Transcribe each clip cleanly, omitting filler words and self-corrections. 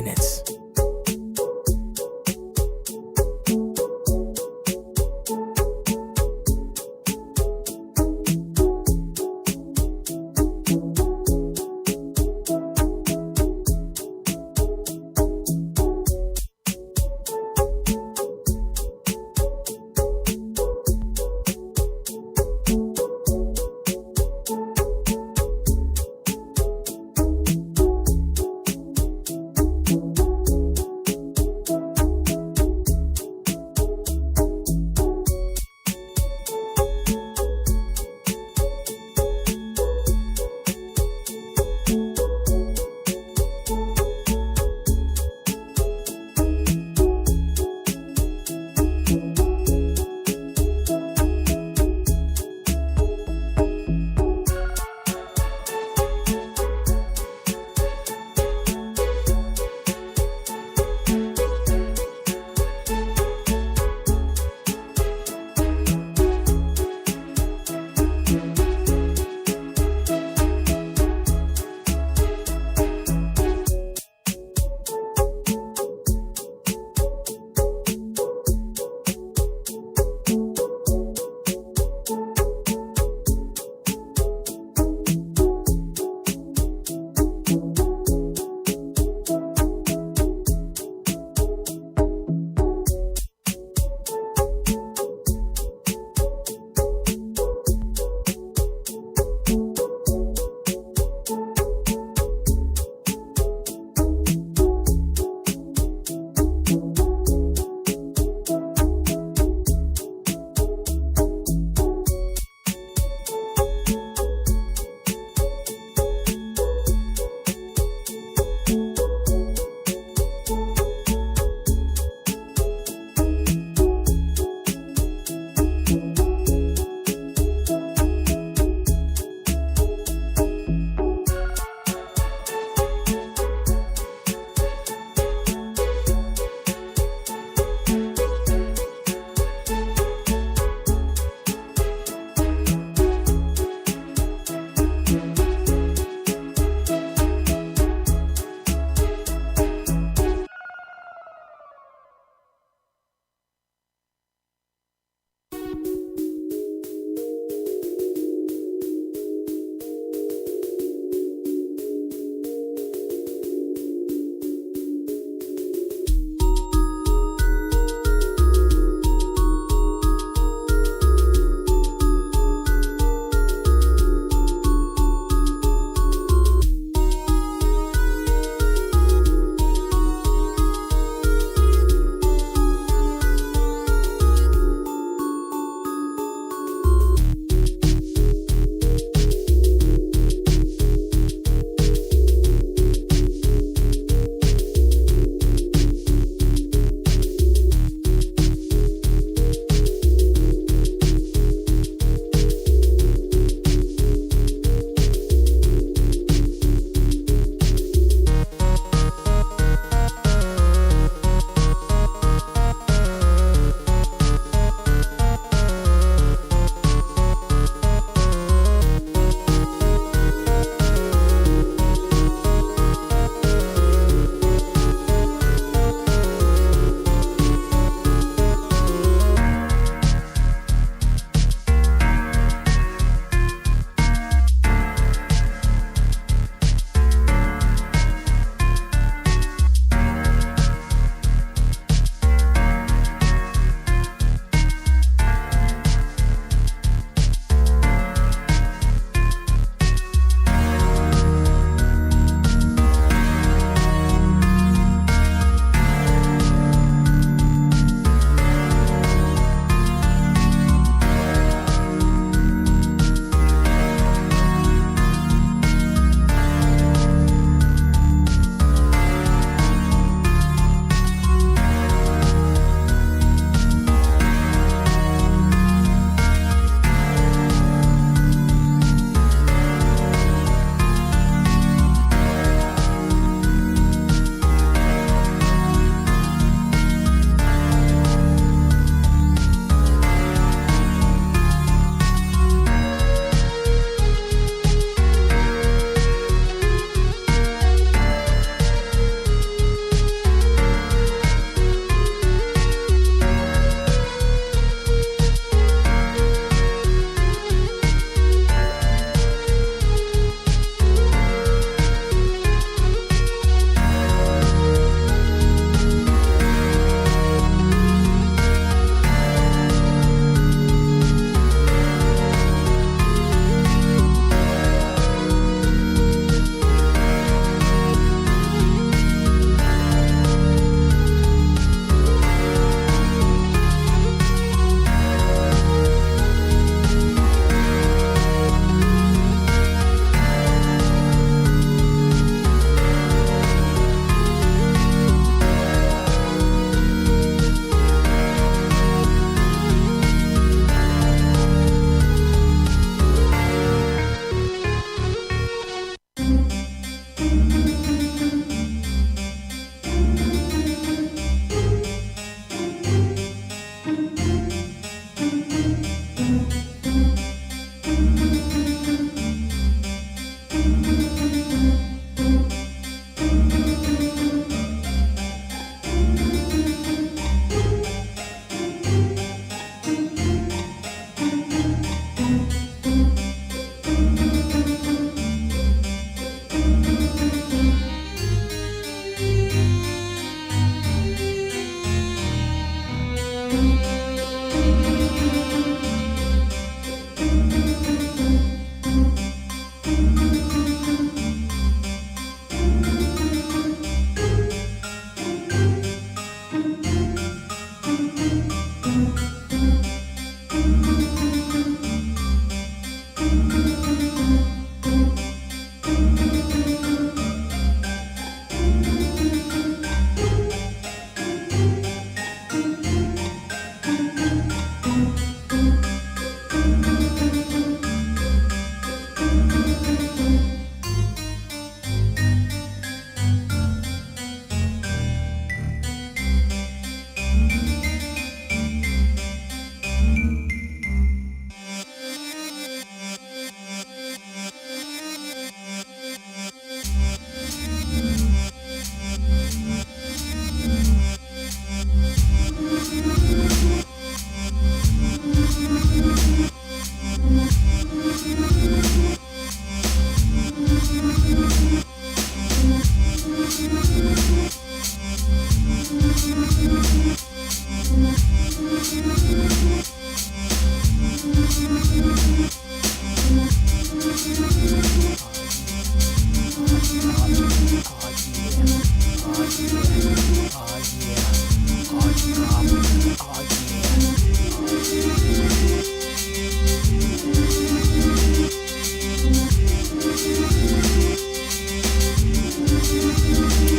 minutes. Oh yeah. Oh drop. Oh yeah.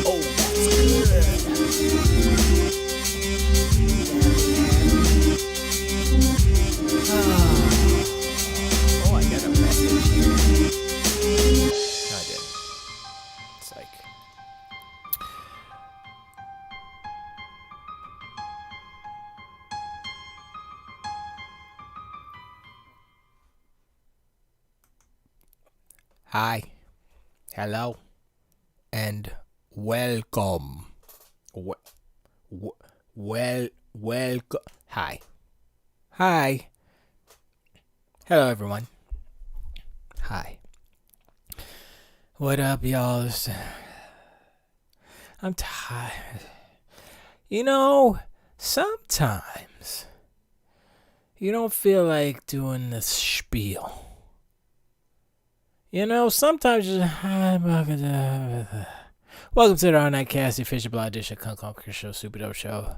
Oh, that's good. Oh, I got a message here. No, I didn't. Psych. Hi. Hello. And welcome. Welcome. Hi. Hi. Hello, everyone. Hi. What up, y'all? I'm tired. Sometimes you don't feel like doing this spiel. Sometimes you just... Welcome to the R9cast, the official blog edition, Conquer Show, Super Dope Show.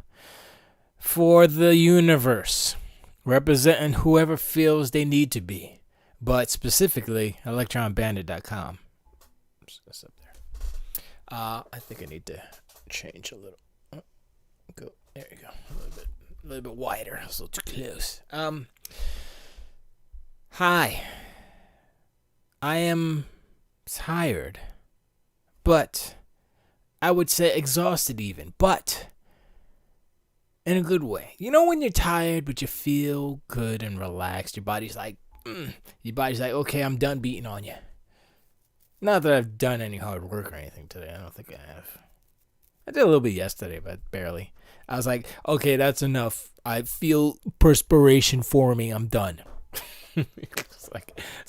For the universe. Representing whoever feels they need to be. But specifically, electronbandit.com. That's up there. I think I need to change a little. Go. There you go. A little bit wider. I was a little too close. Hi. I am tired, but I would say exhausted even, but in a good way. When you're tired, but you feel good and relaxed, your body's like, okay, I'm done beating on you. Not that I've done any hard work or anything today. I don't think I have. I did a little bit yesterday, but barely. I was like, okay, that's enough. I feel perspiration forming. I'm done. It's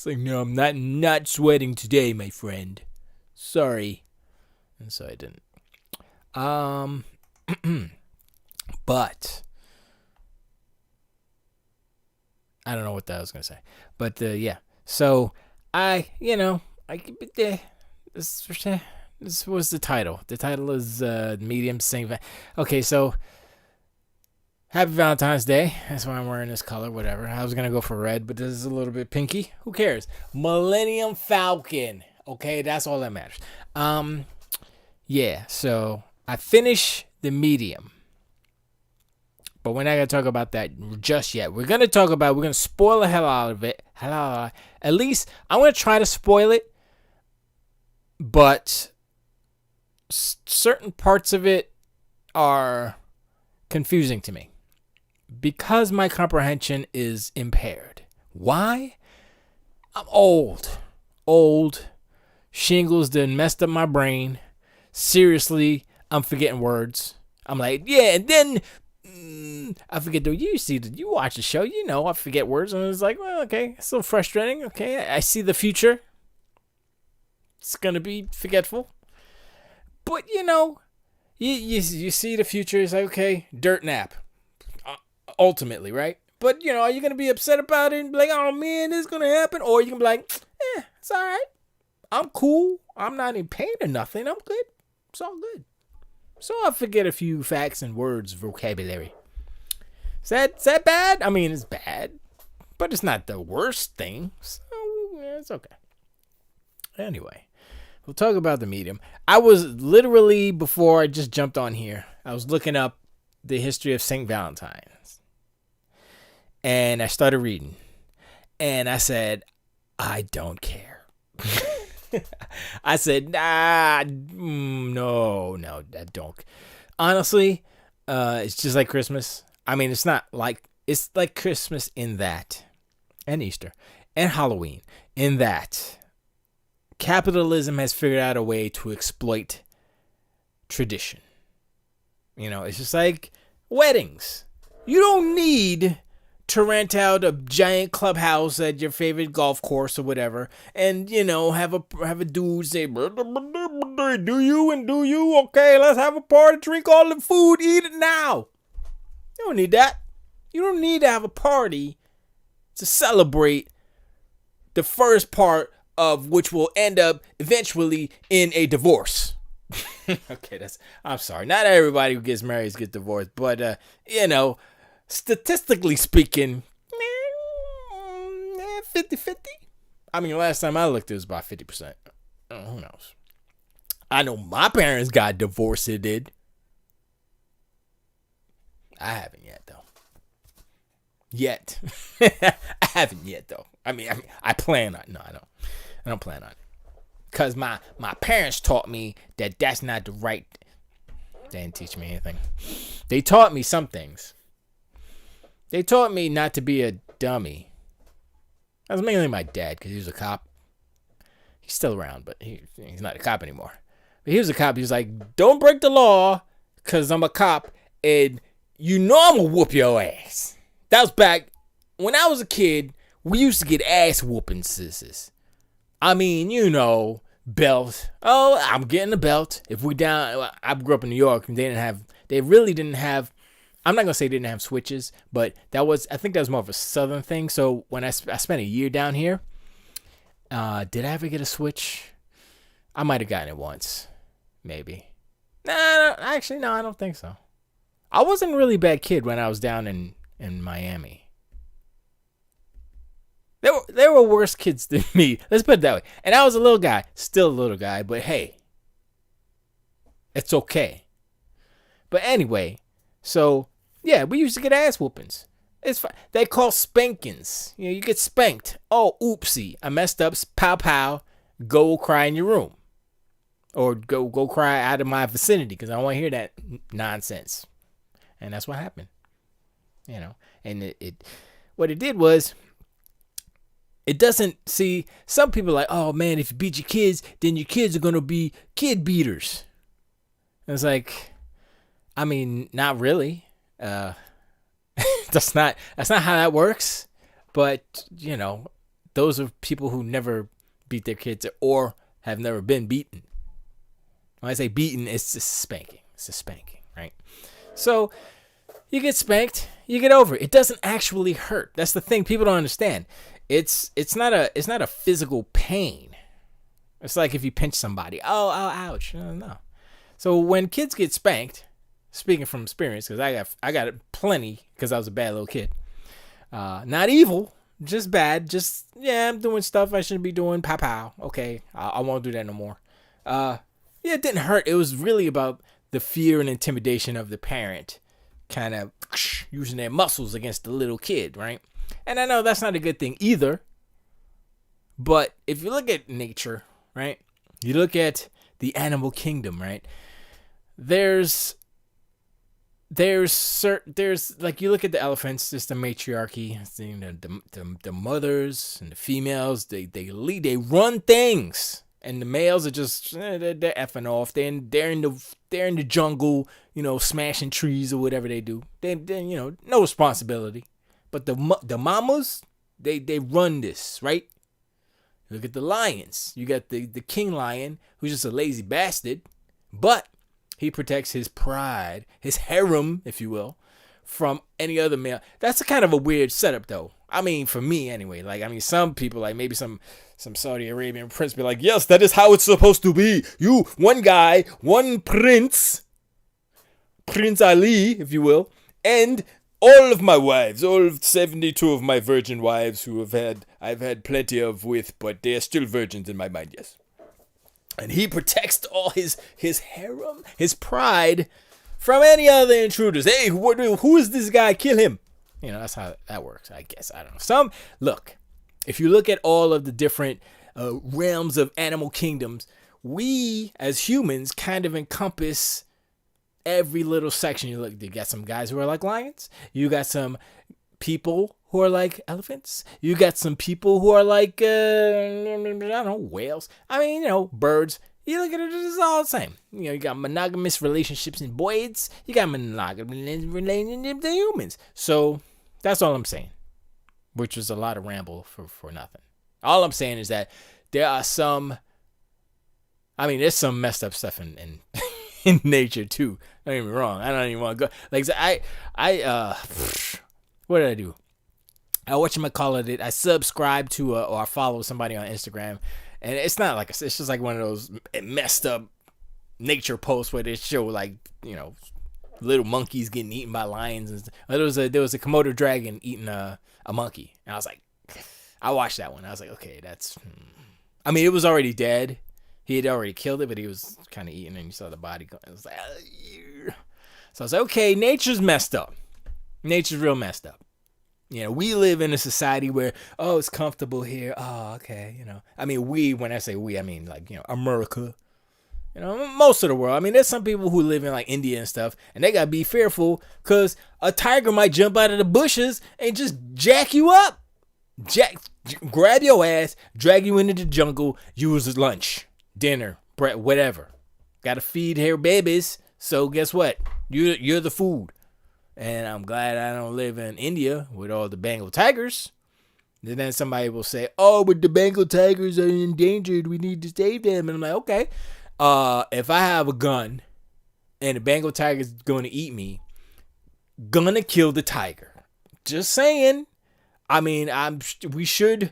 like, no, I'm not sweating today, my friend. Sorry. And so I didn't. But I don't know what that was gonna say. But yeah. So this was the title. The title is Medium Sing. Okay, so Happy Valentine's Day. That's why I'm wearing this color, whatever. I was going to go for red, but this is a little bit pinky. Who cares? Millennium Falcon. Okay, that's all that matters. Yeah, so I finished the medium. But we're not going to talk about that just yet. We're going to spoil the hell out of it. At least I'm going to try to spoil it. But certain parts of it are confusing to me. Because my comprehension is impaired. Why? I'm old. Shingles done messed up my brain. Seriously, I'm forgetting words. I'm like, yeah, and then I forget. You watch the show, I forget words, and it's like, well, okay, it's so frustrating. Okay, I see the future. It's gonna be forgetful, but you see the future. It's like, okay, dirt nap. Ultimately, right? But, are you going to be upset about it and be like, oh, man, this is going to happen? Or you can be like, it's all right. I'm cool. I'm not in pain or nothing. I'm good. It's all good. So I forget a few facts and words, vocabulary. Is that bad? I mean, it's bad, but it's not the worst thing. So, yeah, it's okay. Anyway, we'll talk about the medium. I was literally, before I just jumped on here, I was looking up the history of St. Valentine. And I started reading. And I said, I don't care. I said, no, I don't. Honestly, it's just like Christmas. I mean, it's like Christmas in that. And Easter. And Halloween. In that. Capitalism has figured out a way to exploit tradition. It's just like weddings. You don't need to rent out a giant clubhouse at your favorite golf course or whatever, and have a dude say, do you? Okay, let's have a party, drink all the food, eat it now. You don't need that. You don't need to have a party to celebrate the first part of which will end up eventually in a divorce. Okay, I'm sorry. Not everybody who gets married gets divorced, but statistically speaking, 50-50. I mean, last time I looked, it was about 50%. Who knows? I know my parents got divorced. It did. I haven't yet, though. I haven't yet, though. I mean, I plan on. No, I don't. I don't plan on it. Because my parents taught me that that's not the right. They didn't teach me anything. They taught me some things. They taught me not to be a dummy. That was mainly my dad, because he was a cop. He's still around, but he's not a cop anymore. But he was a cop. He was like, don't break the law, because I'm a cop, and you know I'm going to whoop your ass. That was back when I was a kid. We used to get ass whoopings, sisters. I mean, belt. Oh, I'm getting a belt. If we down, I grew up in New York, and they really didn't have, I'm not going to say they didn't have switches, but I think that was more of a Southern thing. So when I spent a year down here, did I ever get a switch? I might have gotten it once. Maybe. No, actually, no, I don't think so. I wasn't a really bad kid when I was down in Miami. There were worse kids than me. Let's put it that way. And I was a little guy. Still a little guy. But hey. It's okay. But anyway. So, yeah. We used to get ass whoopings. It's fine. They call spankings. You get spanked. Oh, oopsie. I messed up. Pow, pow. Go cry in your room. Or go cry out of my vicinity. Because I don't want to hear that nonsense. And that's what happened. And what it did was, it doesn't, see, some people are like, oh man, if you beat your kids, then your kids are going to be kid beaters. And it's like, I mean, not really. That's not how that works. But, those are people who never beat their kids or have never been beaten. When I say beaten, it's just spanking. It's a spanking, right? So, you get spanked, you get over it. It doesn't actually hurt. That's the thing people don't understand. It's not a physical pain. It's like if you pinch somebody. Oh, ouch. No. So when kids get spanked, speaking from experience, because I got it plenty because I was a bad little kid. Not evil, just bad. Just, I'm doing stuff I shouldn't be doing. Pow pow. Okay, I won't do that no more. It didn't hurt. It was really about the fear and intimidation of the parent kind of using their muscles against the little kid, right? And I know that's not a good thing either. But if you look at nature, right? You look at the animal kingdom, right? There's like, you look at the elephants, just the matriarchy, the mothers and the females, they run things. And the males are just they're effing off. They're in the jungle, smashing trees or whatever they do. They no responsibility. But the mamas, they run this, right? Look at the lions. You got the king lion, who's just a lazy bastard, but he protects his pride, his harem, if you will, from any other male. That's a kind of a weird setup, though. I mean, for me anyway. Like, I mean, some people, like maybe some Saudi Arabian prince be like, yes, that is how it's supposed to be. You, one guy, one prince, Prince Ali, if you will, and all of my wives, all 72 of my virgin wives who I've had plenty of with, but they are still virgins in my mind, yes. And he protects all his harem, his pride, from any other intruders. Hey, who is this guy? Kill him. That's how that works, I guess. I don't know. Look, if you look at all of the different realms of animal kingdoms, we as humans kind of encompass every little section. You got some guys who are like lions. You got some people who are like elephants. You got some people who are like, I don't know, whales. I mean, birds. You look at it, it's all the same. You got monogamous relationships in boys. You got monogamous relationships in humans. So that's all I'm saying, which was a lot of ramble for nothing. All I'm saying is that there are there's some messed up stuff in in nature too. Don't get me wrong. I don't even want to go. Like, what did I do? I subscribed to or I follow somebody on Instagram, and it's not like it's just like one of those messed up nature posts where they show like, little monkeys getting eaten by lions and stuff. There was a Komodo dragon eating a monkey, and I was like, I watched that one. I was like, okay, that's. I mean, it was already dead. He had already killed it, but he was kind of eating, and you saw the body go. It was like, so I was like, okay, nature's messed up. Nature's real messed up. We live in a society where, it's comfortable here. Oh, okay, I mean, when I say we, I mean like, America. Most of the world. I mean, there's some people who live in like India and stuff, and they gotta be fearful because a tiger might jump out of the bushes and just jack you up. Grab your ass, drag you into the jungle, use as lunch, dinner, bread, whatever. Gotta feed her babies, so guess what? You're the food. And I'm glad I don't live in India with all the Bengal tigers. And then somebody will say, oh, but the Bengal tigers are endangered. We need to save them. And I'm like, okay. If I have a gun and the Bengal tiger is going to eat me, gonna kill the tiger. Just saying. I mean, we should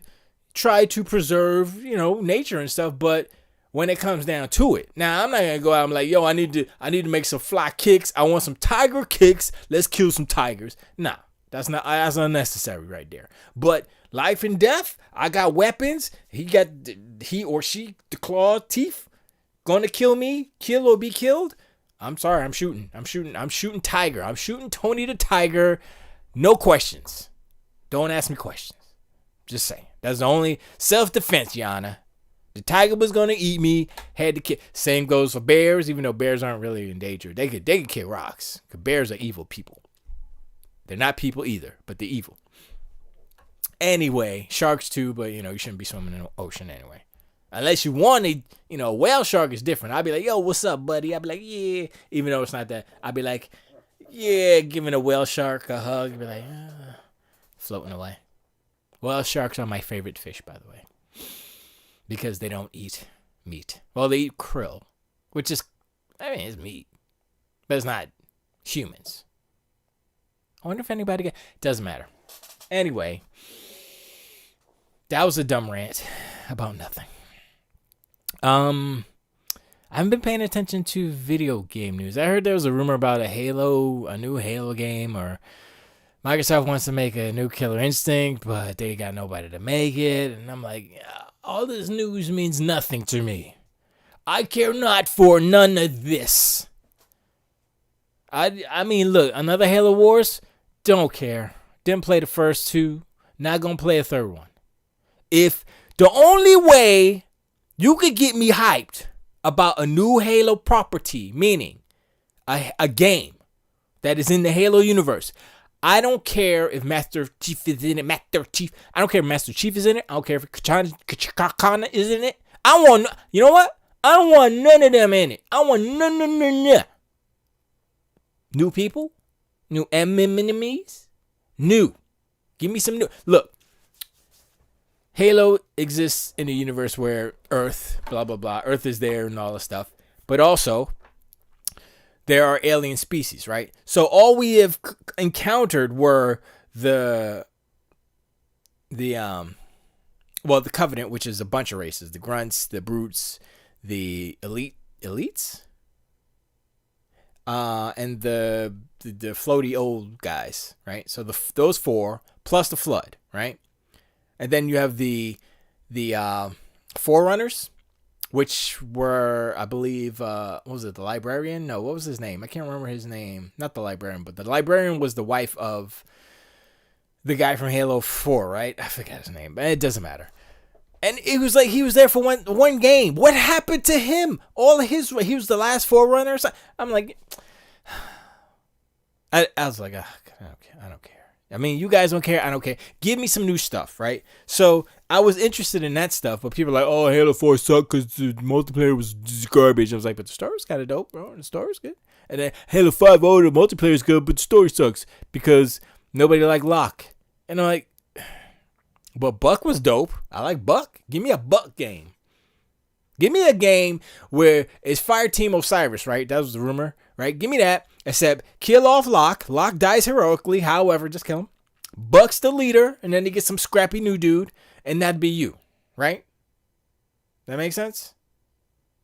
try to preserve, nature and stuff, but when it comes down to it, now I'm not gonna go out and be like, yo, I need to make some fly kicks. I want some tiger kicks. Let's kill some tigers. Nah, that's unnecessary right there. But life and death, I got weapons. He or she, the claw, teeth. Gonna kill me, kill or be killed? I'm sorry, I'm shooting Tiger. I'm shooting Tony the Tiger. No questions. Don't ask me questions. Just saying. That's the only self-defense, Yana. The tiger was gonna eat me, had to kill. Same goes for bears, even though bears aren't really in danger. They could kick rocks. Because bears are evil people. They're not people either, but they're evil. Anyway, sharks too, but you shouldn't be swimming in the ocean anyway. Unless you wanted, a whale shark is different. I'd be like, yo, what's up, buddy? I'd be like, yeah. Even though it's not that. I'd be like, yeah, giving a whale shark a hug. I'd be like, floating away. Whale sharks are my favorite fish, by the way. Because they don't eat meat. Well, they eat krill, which is, it's meat. But it's not humans. I wonder if anybody doesn't matter. Anyway, that was a dumb rant about nothing. I haven't been paying attention to video game news. I heard there was a rumor about a new Halo game, or Microsoft wants to make a new Killer Instinct, but they got nobody to make it. And I'm like, all this news means nothing to me. I care not for none of this. I mean, look, another Halo Wars, don't care. Didn't play the first two, not gonna play a third one. If the only way you could get me hyped about a new Halo property, meaning a game that is in the Halo universe. I don't care if Master Chief is in it. I don't care if Master Chief is in it. I don't care if Katana is in it. You know what? I don't want none of them in it. I want none. New people? New enemies? New. Give me some new. Look. Halo exists in a universe where Earth, blah, blah, blah. Earth is there and all this stuff. But also, there are alien species, right? So all we have encountered were the Covenant, which is a bunch of races. The Grunts, the Brutes, the Elites? And the floaty old guys, right? So those four, plus the Flood, right? And then you have the Forerunners, which were, I believe, what was it, the Librarian? No, what was his name? I can't remember his name. Not the Librarian, but the Librarian was the wife of the guy from Halo 4, right? I forgot his name, but it doesn't matter. And it was like he was there for one game. What happened to him? He was the last Forerunner. I'm like, I was like, I don't care. I mean, you guys don't care. I don't care. Give me some new stuff, right? So I was interested in that stuff, but people are like, oh, Halo 4 sucked because the multiplayer was just garbage. I was like, but the story's kind of dope, bro. The story's good. And then Halo 5, oh, the multiplayer's good, but the story sucks because nobody liked Locke. And I'm like, but Buck was dope. I like Buck. Give me a Buck game. Give me a game where it's Fireteam Osiris, right? That was the rumor, right? Give me that. Except kill off Locke. Locke dies heroically. However, just kill him. Buck's the leader, and then he gets some scrappy new dude, and that'd be you, right? That makes sense?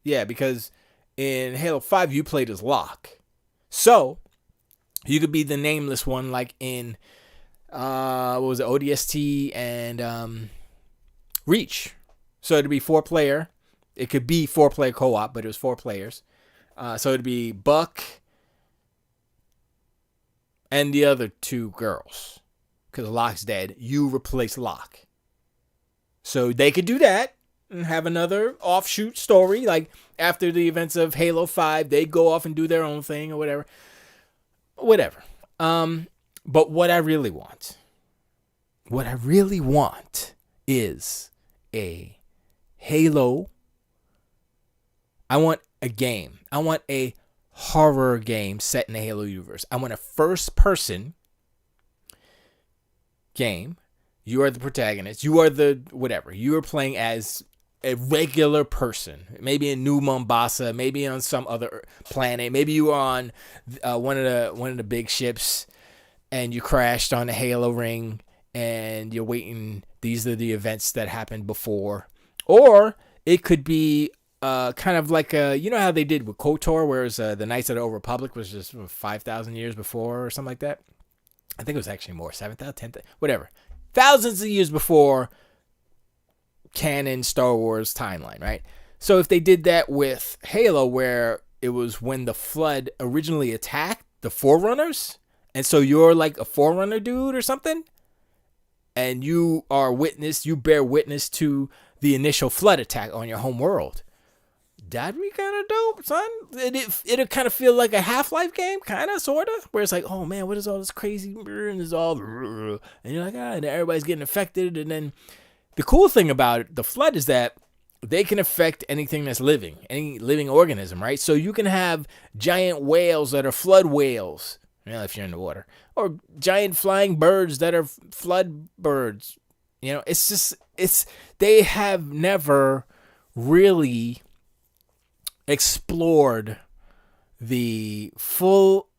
Yeah, because in Halo 5, you played as Locke. So, you could be the nameless one, like in, what was it, ODST and Reach. So, it'd be 4-player. It could be 4-player co-op, but it was 4 players. So, it'd be Buck and the other 2 girls. Because Locke's dead. You replace Locke. So, they could do that. And have another offshoot story, like after the events of Halo 5, they go off and do their own thing or whatever. But what I really want is a Halo. I want a game. I want a horror game set in the Halo universe. I want a first-person game. You are the protagonist. You are the whatever. You are playing as a regular person, maybe in New Mombasa, maybe on some other planet, maybe you are on one of the big ships, and you crashed on a Halo ring, and you're waiting. These are the events that happened before, or it could be kind of like you know how they did with KOTOR, whereas the Knights of the Old Republic was just 5,000 years before or something like that. I think it was actually more, 7,000, 10,000, whatever, thousands of years before canon Star Wars timeline, right? So if they did that with Halo, where it was when the Flood originally attacked the Forerunners, and so you're like a Forerunner dude or something, and you bear witness to the initial Flood attack on your home world. That'd be kind of dope, son. It'd kind of feel like a Half-Life game, kind of, sort of, where it's like, oh man, what is all this crazy, and it's all, and you're like, and everybody's getting affected, and then the cool thing about the Flood is that they can affect anything that's living, any living organism, right? So you can have giant whales that are flood whales, if you're in the water, or giant flying birds that are flood birds. They have never really explored the full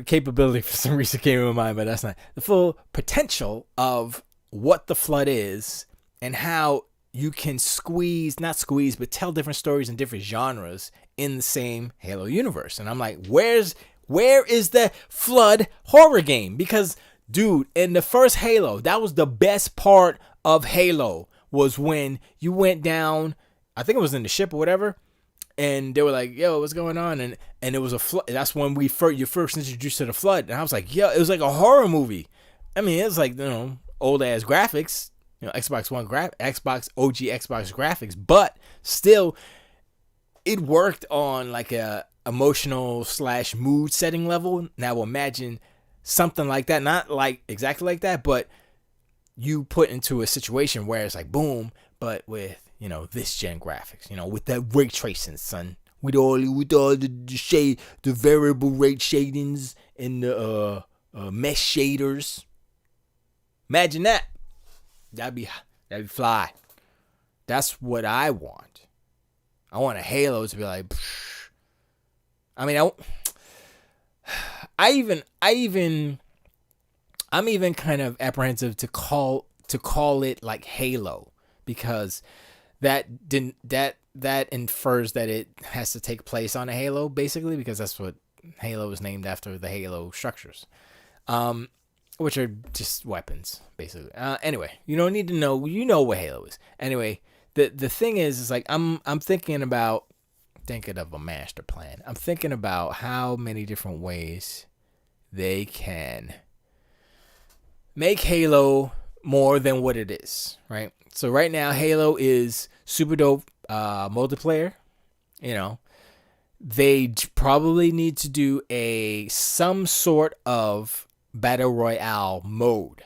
capability. For some reason came to my mind, but that's not the full potential of what the Flood is and how you can but tell different stories in different genres in the same Halo universe. And I'm like, where is the Flood horror game? Because, dude, in the first Halo, that was the best part of Halo, was when you went down, I think it was in the ship or whatever, and they were like, yo, what's going on? And it was a flood. That's when you first introduced to the Flood. And I was like, yo, it was like a horror movie. I mean, it was like, old ass graphics, Xbox OG Xbox graphics, but still it worked on like a emotional / mood setting level. Now imagine something like that, not like exactly like that, but you put into a situation where it's like boom, but with this gen graphics, with that ray tracing, son, with all the variable rate shadings and the mesh shaders. Imagine that. That'd be fly. That's what I want. I want a Halo to be like. Psh. I mean, I'm even kind of apprehensive to call it like Halo, because that infers that it has to take place on a Halo, basically, because that's what Halo is named after, the Halo structures, which are just weapons, basically. Anyway, you don't need to know. What Halo is. Anyway, the thing is like I'm thinking of a master plan. I'm thinking about how many different ways they can make Halo more than what it is, right? So right now, Halo is super dope multiplayer. They probably need to do some sort of battle royale mode.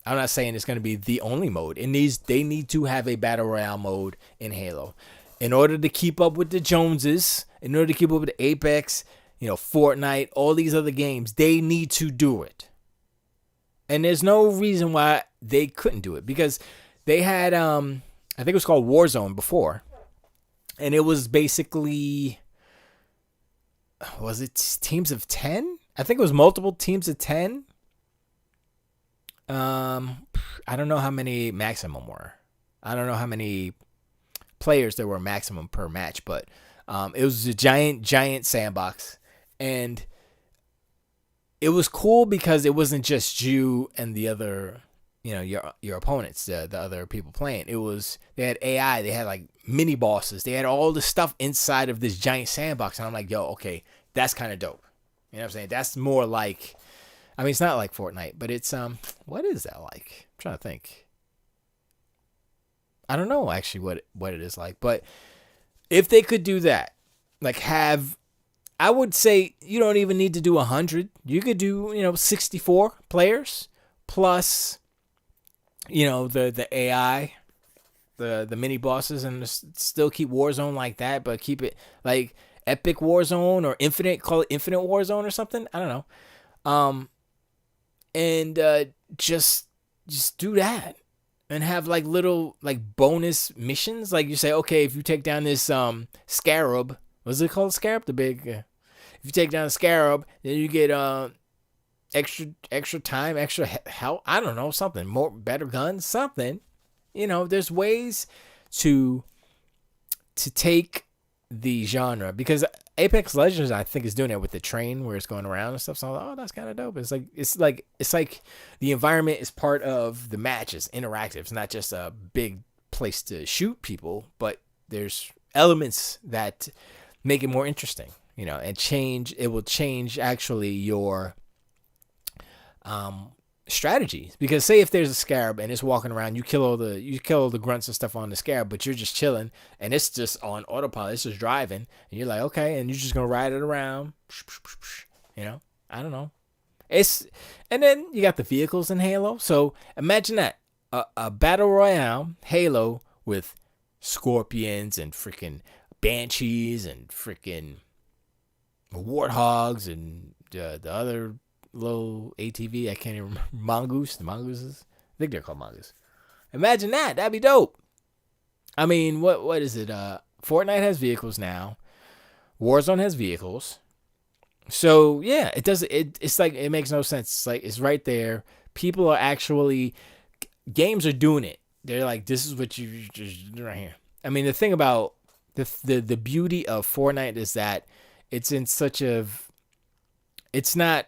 I'm not saying it's going to be the only mode. They need to have a battle royale mode in Halo in order to keep up with the Joneses, in order to keep up with the Apex, Fortnite, all these other games. They need to do it. And there's no reason why they couldn't do it, because they had, I think it was called Warzone before. And it was basically, was it teams of 10? I think it was multiple teams of 10. I don't know how many maximum were. I don't know how many players there were maximum per match, but it was a giant sandbox, and it was cool because it wasn't just you and the other, your opponents, the other people playing. They had AI, they had like mini bosses, they had all the stuff inside of this giant sandbox, and I'm like, yo, okay, that's kind of dope. You know what I'm saying? That's more like, I mean, it's not like Fortnite, but it's what is that like? I'm trying to think. I don't know actually what it is like, but if they could do that, like I would say you don't even need to do 100. You could do 64 players plus the AI, the mini bosses, and still keep Warzone like that, but keep it like Epic Warzone or Infinite. Call it Infinite Warzone or something. I don't know. And just do that. And have like little like bonus missions. Like you say, okay, if you take down this scarab, what's it called? Scarab? The big. If you take down the scarab, then you get extra time, extra health. I don't know, something more, better guns, something. There's ways to take the genre, because Apex Legends, I think, is doing it with the train where it's going around and stuff. So I'm like, oh, that's kind of dope. It's like the environment is part of the match. It's interactive. It's not just a big place to shoot people, but there's elements that make it more interesting, and change. It will change actually your strategies, because say if there's a scarab and it's walking around, you kill all the grunts and stuff on the scarab, but you're just chilling and it's just on autopilot, it's just driving, and you're like, okay, and you're just gonna ride it around, I don't know. And then you got the vehicles in Halo, so imagine that a battle royale Halo with scorpions and freaking banshees and freaking warthogs and the other little ATV, I can't even remember. Mongoose. The mongooses? I think they're called mongoose. Imagine that. That'd be dope. I mean, what is it? Fortnite has vehicles now. Warzone has vehicles. So yeah, it's like, it makes no sense. It's like, it's right there. People are actually, games are doing it. They're like, this is what you just do right here. I mean, the thing about the beauty of Fortnite is that it's in such a, it's not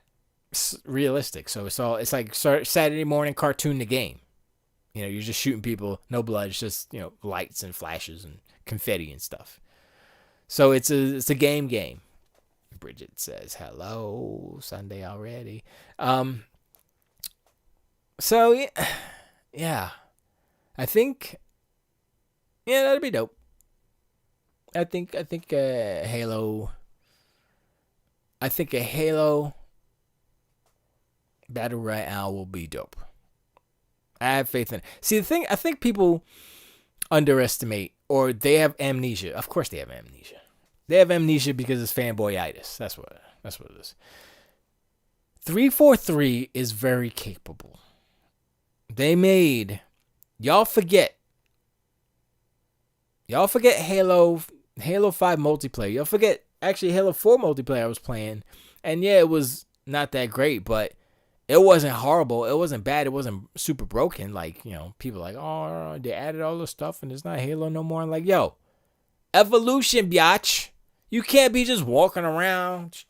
realistic, so it's like Saturday morning cartoon the game. You're just shooting people, no blood, it's just lights and flashes and confetti and stuff. So it's a game. Bridget says hello, Sunday already. So yeah, I think that'd be dope. I think Halo. I think a Halo Battle Royale will be dope. I have faith in it. See, the thing, I think people underestimate, or they have amnesia. Of course they have amnesia. They have amnesia because it's fanboyitis. That's what it is. 343 is very capable. Y'all forget Halo 5 multiplayer. Y'all forget actually Halo 4 multiplayer I was playing. And yeah, it was not that great, but it wasn't horrible. It wasn't bad. It wasn't super broken. Like, people are like, oh, they added all this stuff and it's not Halo no more. I'm like, yo, evolution, biatch. You can't be just walking around.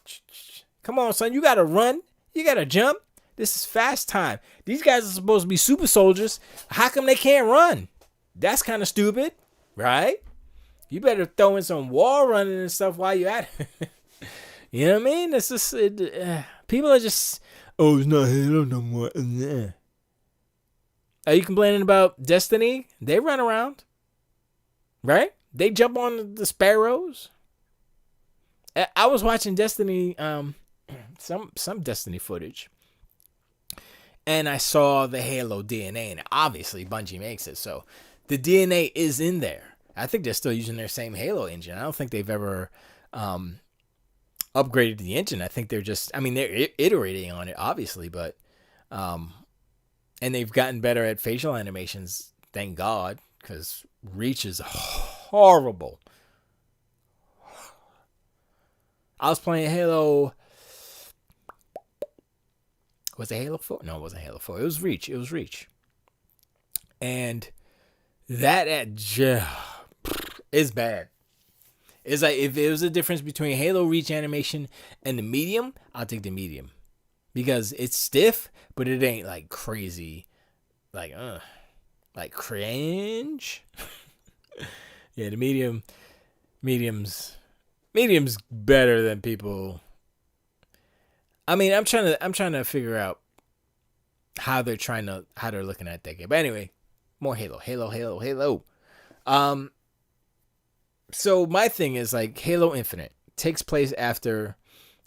Come on, son. You got to run. You got to jump. This is fast time. These guys are supposed to be super soldiers. How come they can't run? That's kind of stupid, right? You better throw in some wall running and stuff while you're at it. You know what I mean? It's just, people are just, oh, it's not Halo no more. Are you complaining about Destiny? They run around, right? They jump on the sparrows. I was watching Destiny, some Destiny footage, and I saw the Halo DNA, and obviously Bungie makes it, so the DNA is in there. I think they're still using their same Halo engine. I don't think they've ever upgraded the engine. I think they're iterating on it, obviously, but and they've gotten better at facial animations, thank God, because Reach is horrible. I was playing Halo. Was it Halo 4? No, it wasn't Halo 4. It was Reach. And that It's bad. It's like if it was a difference between Halo Reach animation and the medium, I'll take the medium because it's stiff, but it ain't like crazy, like cringe. Yeah, the medium's better than people. I mean, I'm trying to figure out how they're looking at that game. But anyway, more Halo. So my thing is like Halo Infinite takes place after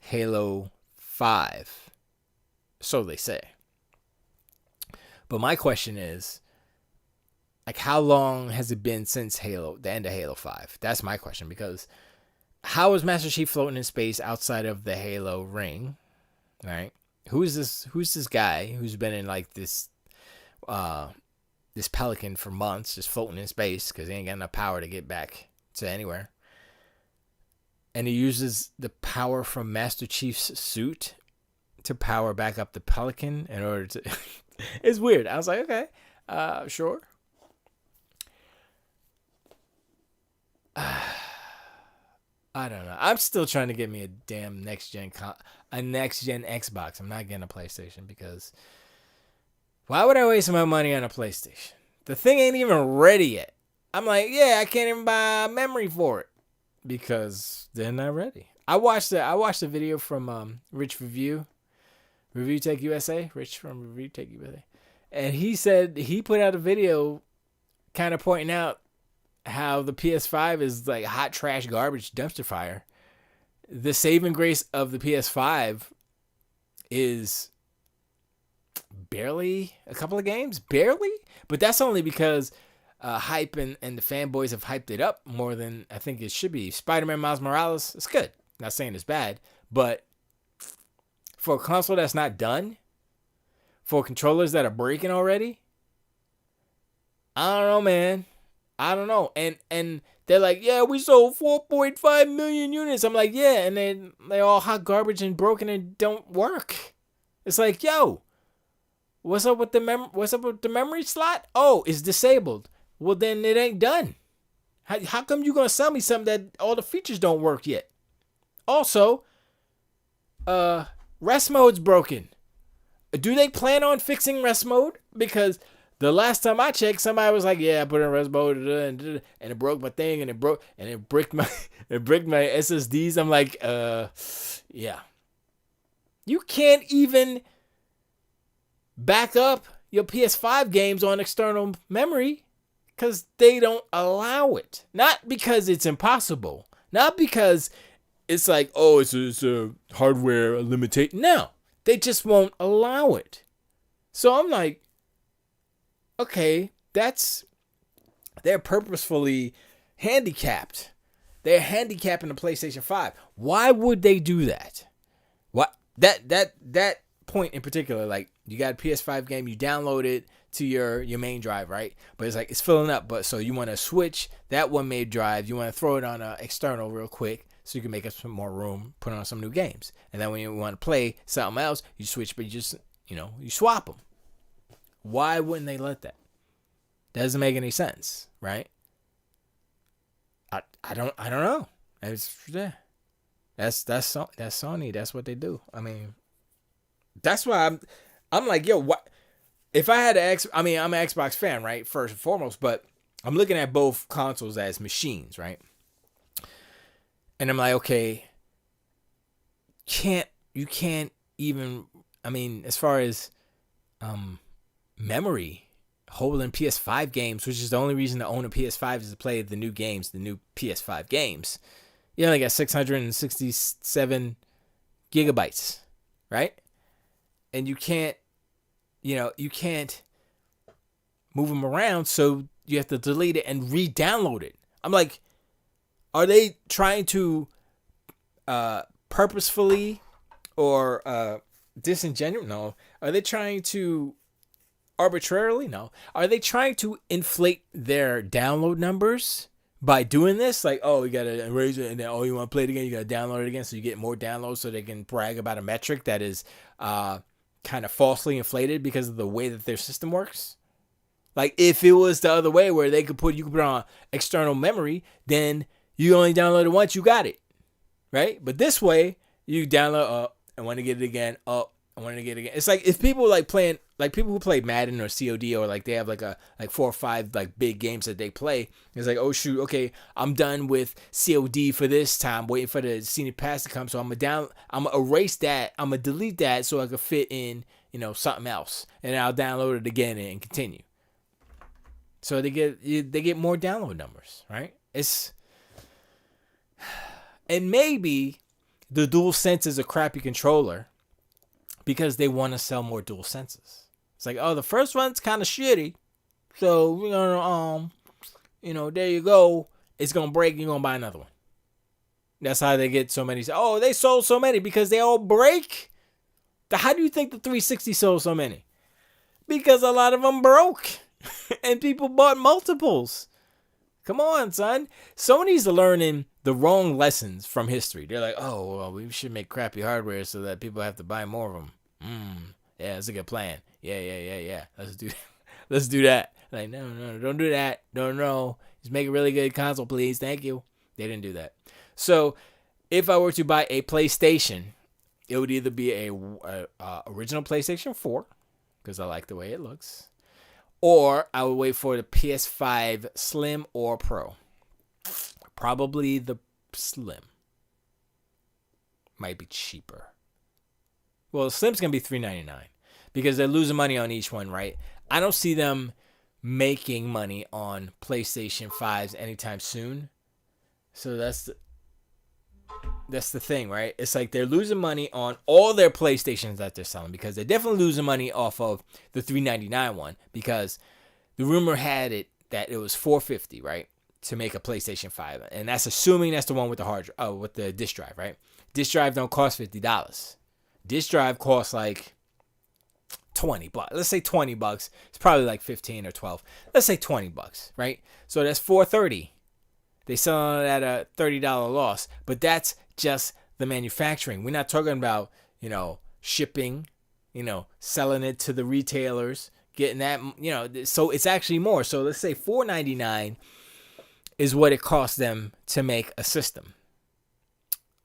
Halo 5. So they say. But my question is, like, how long has it been since the end of Halo 5? That's my question, because how is Master Chief floating in space outside of the Halo ring? Right? Who's this guy who's been in like this pelican for months, just floating in space because he ain't got enough power to get back to anywhere? And he uses the power from Master Chief's suit to power back up the pelican in order to... It's weird. I was like, okay, sure. I don't know. I'm still trying to get me a damn next gen Xbox. I'm not getting a PlayStation because why would I waste my money on a PlayStation? The thing ain't even ready yet. I'm like, yeah, I can't even buy memory for it because they're not ready. I watched a video from Rich Review Tech USA, Rich from Review Tech USA, and he said he put out a video kind of pointing out how the PS5 is like hot trash garbage dumpster fire. The saving grace of the PS5 is barely a couple of games, but that's only because hype and the fanboys have hyped it up more than I think it should be. Spider-Man Miles Morales, it's good. Not saying it's bad, but for a console that's not done, for controllers that are breaking already, I don't know, man. I don't know. And they're like, yeah, we sold 4.5 million units. I'm like, yeah, and then they're all hot garbage and broken and don't work. It's like, yo, what's up with the memory slot? Oh, it's disabled. Well, then it ain't done. How come you gonna sell me something that all the features don't work yet? Also, rest mode's broken. Do they plan on fixing rest mode? Because the last time I checked, somebody was like, yeah, I put in rest mode and it broke my thing and it bricked my SSDs. I'm like, yeah. You can't even back up your PS5 games on external memory because they don't allow it. Not because it's impossible. Not because it's like, oh, it's a hardware limitation. No, they just won't allow it. So I'm like, okay, they're purposefully handicapped. They're handicapping the PlayStation 5. Why would they do that? What that point in particular, like you got a PS5 game, you download it to your main drive, right? But it's like it's filling up, but so you want to switch that one main drive, you want to throw it on external real quick so you can make up some more room, put on some new games. And then when you want to play something else, you switch, but you swap them. Why wouldn't they let that? Doesn't make any sense, right? I don't know. That's Sony. That's what they do. I mean, that's why I'm like, yo, what? If I had I'm an Xbox fan, right? First and foremost, but I'm looking at both consoles as machines, right? And I'm like, okay, you can't even, I mean, as far as memory, holding PS5 games, which is the only reason to own a PS5 is to play the new games, the new PS5 games. You only got 667 gigabytes, right? And you can't move them around, so you have to delete it and re-download it. I'm like, are they trying to purposefully or disingenuous? No. Are they trying to arbitrarily? No. Are they trying to inflate their download numbers by doing this? Like, oh, you got to erase it, and then, oh, you want to play it again? You got to download it again so you get more downloads so they can brag about a metric that is kind of falsely inflated because of the way that their system works? Like if it was the other way where you could put it on external memory, then you only download it once, you got it, right? But this way, you download up and want to get it again, up and want to get it again. It's like if people like playing, like people who play Madden or COD, or like they have like 4 or 5 like big games that they play. It's like, oh shoot, okay, I'm done with COD for this time, waiting for the senior pass to come. So I'm gonna erase that, I'm gonna delete that so I can fit in, something else, and I'll download it again and continue. So they get more download numbers, right? And maybe the DualSense is a crappy controller because they want to sell more DualSenses. It's like, oh, the first one's kind of shitty, so we're gonna there you go. It's gonna break. You're gonna buy another one. That's how they get so many. Oh, they sold so many because they all break. How do you think the 360 sold so many? Because a lot of them broke. And people bought multiples. Come on, son. Sony's learning the wrong lessons from history. They're like, oh, well, we should make crappy hardware so that people have to buy more of them. Yeah, that's a good plan. Yeah. Let's do that. Like, no, don't do that. No. Just make a really good console, please. Thank you. They didn't do that. So, if I were to buy a PlayStation, it would either be a original PlayStation 4, because I like the way it looks, or I would wait for the PS5 Slim or Pro. Probably the Slim. Might be cheaper. Well, the Slim's going to be $399 because they're losing money on each one, right? I don't see them making money on PlayStation 5s anytime soon. So that's the thing, right? It's like they're losing money on all their PlayStations that they're selling because they're definitely losing money off of the $399 one because the rumor had it that it was $450, right, to make a PlayStation 5, and that's assuming that's the one with the with the disc drive, right? Disc drive don't cost $50. Disc drive costs like $20. Let's say $20. It's probably like 15 or 12. Let's say $20, right? So that's $430. They sell it at a $30 loss, but that's just the manufacturing. We're not talking about, shipping, selling it to the retailers, getting that, so it's actually more. So let's say $499 is what it costs them to make a system.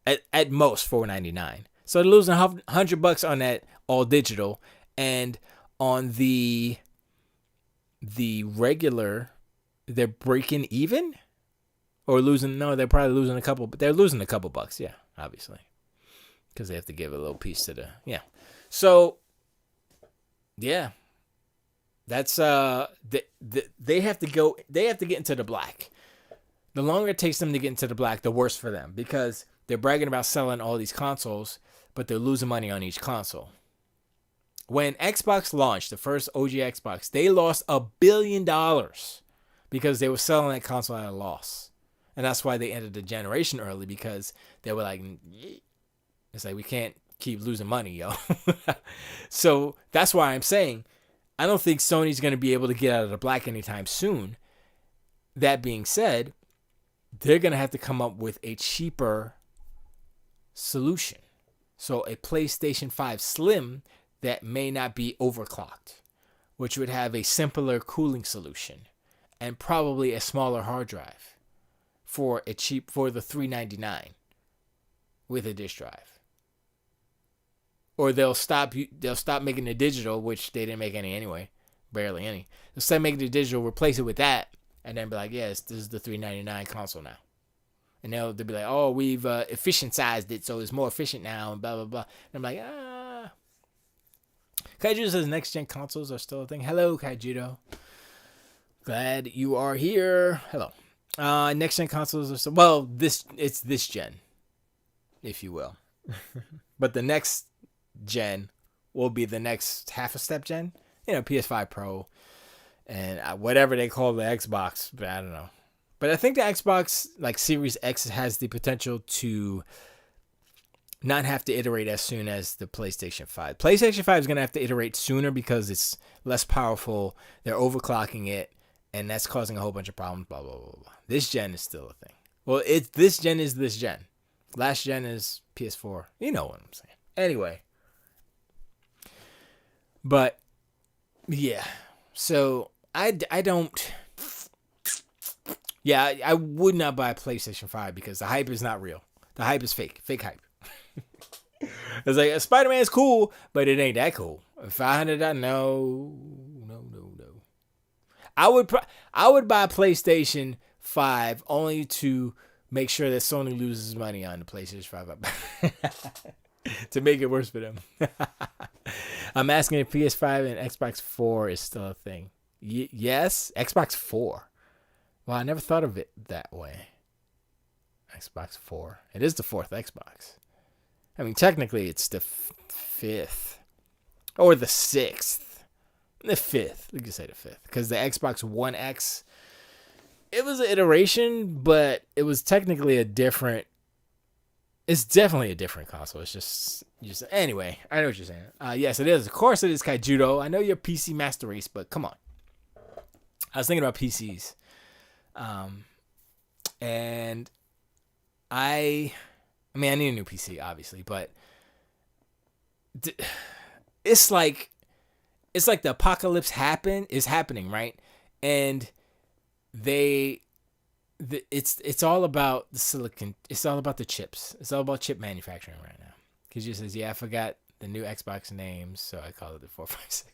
At most $499. So they're losing $100 on that all digital, and on the regular, they're breaking even. Or losing, no, they're probably losing a couple, but they're losing a couple bucks, yeah, obviously. Because they have to give a little piece to So, yeah. That's, they have to get into the black. The longer it takes them to get into the black, the worse for them. Because they're bragging about selling all these consoles, but they're losing money on each console. When Xbox launched, the first OG Xbox, they lost $1 billion because they were selling that console at a loss. And that's why they ended the generation early, because they were like, it's like, we can't keep losing money, yo. So that's why I'm saying, I don't think Sony's going to be able to get out of the black anytime soon. That being said, they're going to have to come up with a cheaper solution. So a PlayStation 5 Slim that may not be overclocked, which would have a simpler cooling solution and probably a smaller hard drive. For the $399 with a disk drive, or they'll stop making the digital, which they didn't make any anyway, barely any. They'll start making the digital, replace it with that, and then be like, yes, this is the $399 console now, and they'll be like, oh, we've efficient-sized it, so it's more efficient now, and blah blah blah. And I'm like, Kaiju says next gen consoles are still a thing. Hello, Kaijudo. Glad you are here. Hello. Next gen consoles are still, it's this gen, if you will. But the next gen will be the next half a step gen. PS5 Pro and whatever they call the Xbox, but I don't know. But I think the Xbox like Series X has the potential to not have to iterate as soon as the PlayStation 5. PlayStation 5 is going to have to iterate sooner because it's less powerful. They're overclocking it. And that's causing a whole bunch of problems, blah, blah, blah, blah. This gen is still a thing. Well, this gen is this gen. Last gen is PS4. You know what I'm saying. Anyway. But, yeah. So, I don't. Yeah, I would not buy a PlayStation 5 because the hype is not real. The hype is fake. Fake hype. It's like Spider-Man is cool, but it ain't that cool. $500, no. I would buy a PlayStation 5 only to make sure that Sony loses money on the PlayStation 5 to make it worse for them. I'm asking if PS5 and Xbox 4 is still a thing. Yes, Xbox 4. Well, I never thought of it that way. Xbox 4. It is the fourth Xbox. I mean, technically, it's the fifth. Or the sixth. The fifth. We could say the fifth. Because the Xbox One X, it was an iteration, but it was technically a different... It's definitely a different console. It's just anyway, I know what you're saying. Yes, it is. Of course it is, Kaijudo. I know you're PC Master Race, but come on. I was thinking about PCs. And I mean, I need a new PC, obviously, but it's like the apocalypse is happening, right? And it's all about the silicon. It's all about the chips. It's all about chip manufacturing right now. Because you says, yeah, I forgot the new Xbox names, so I call it the 456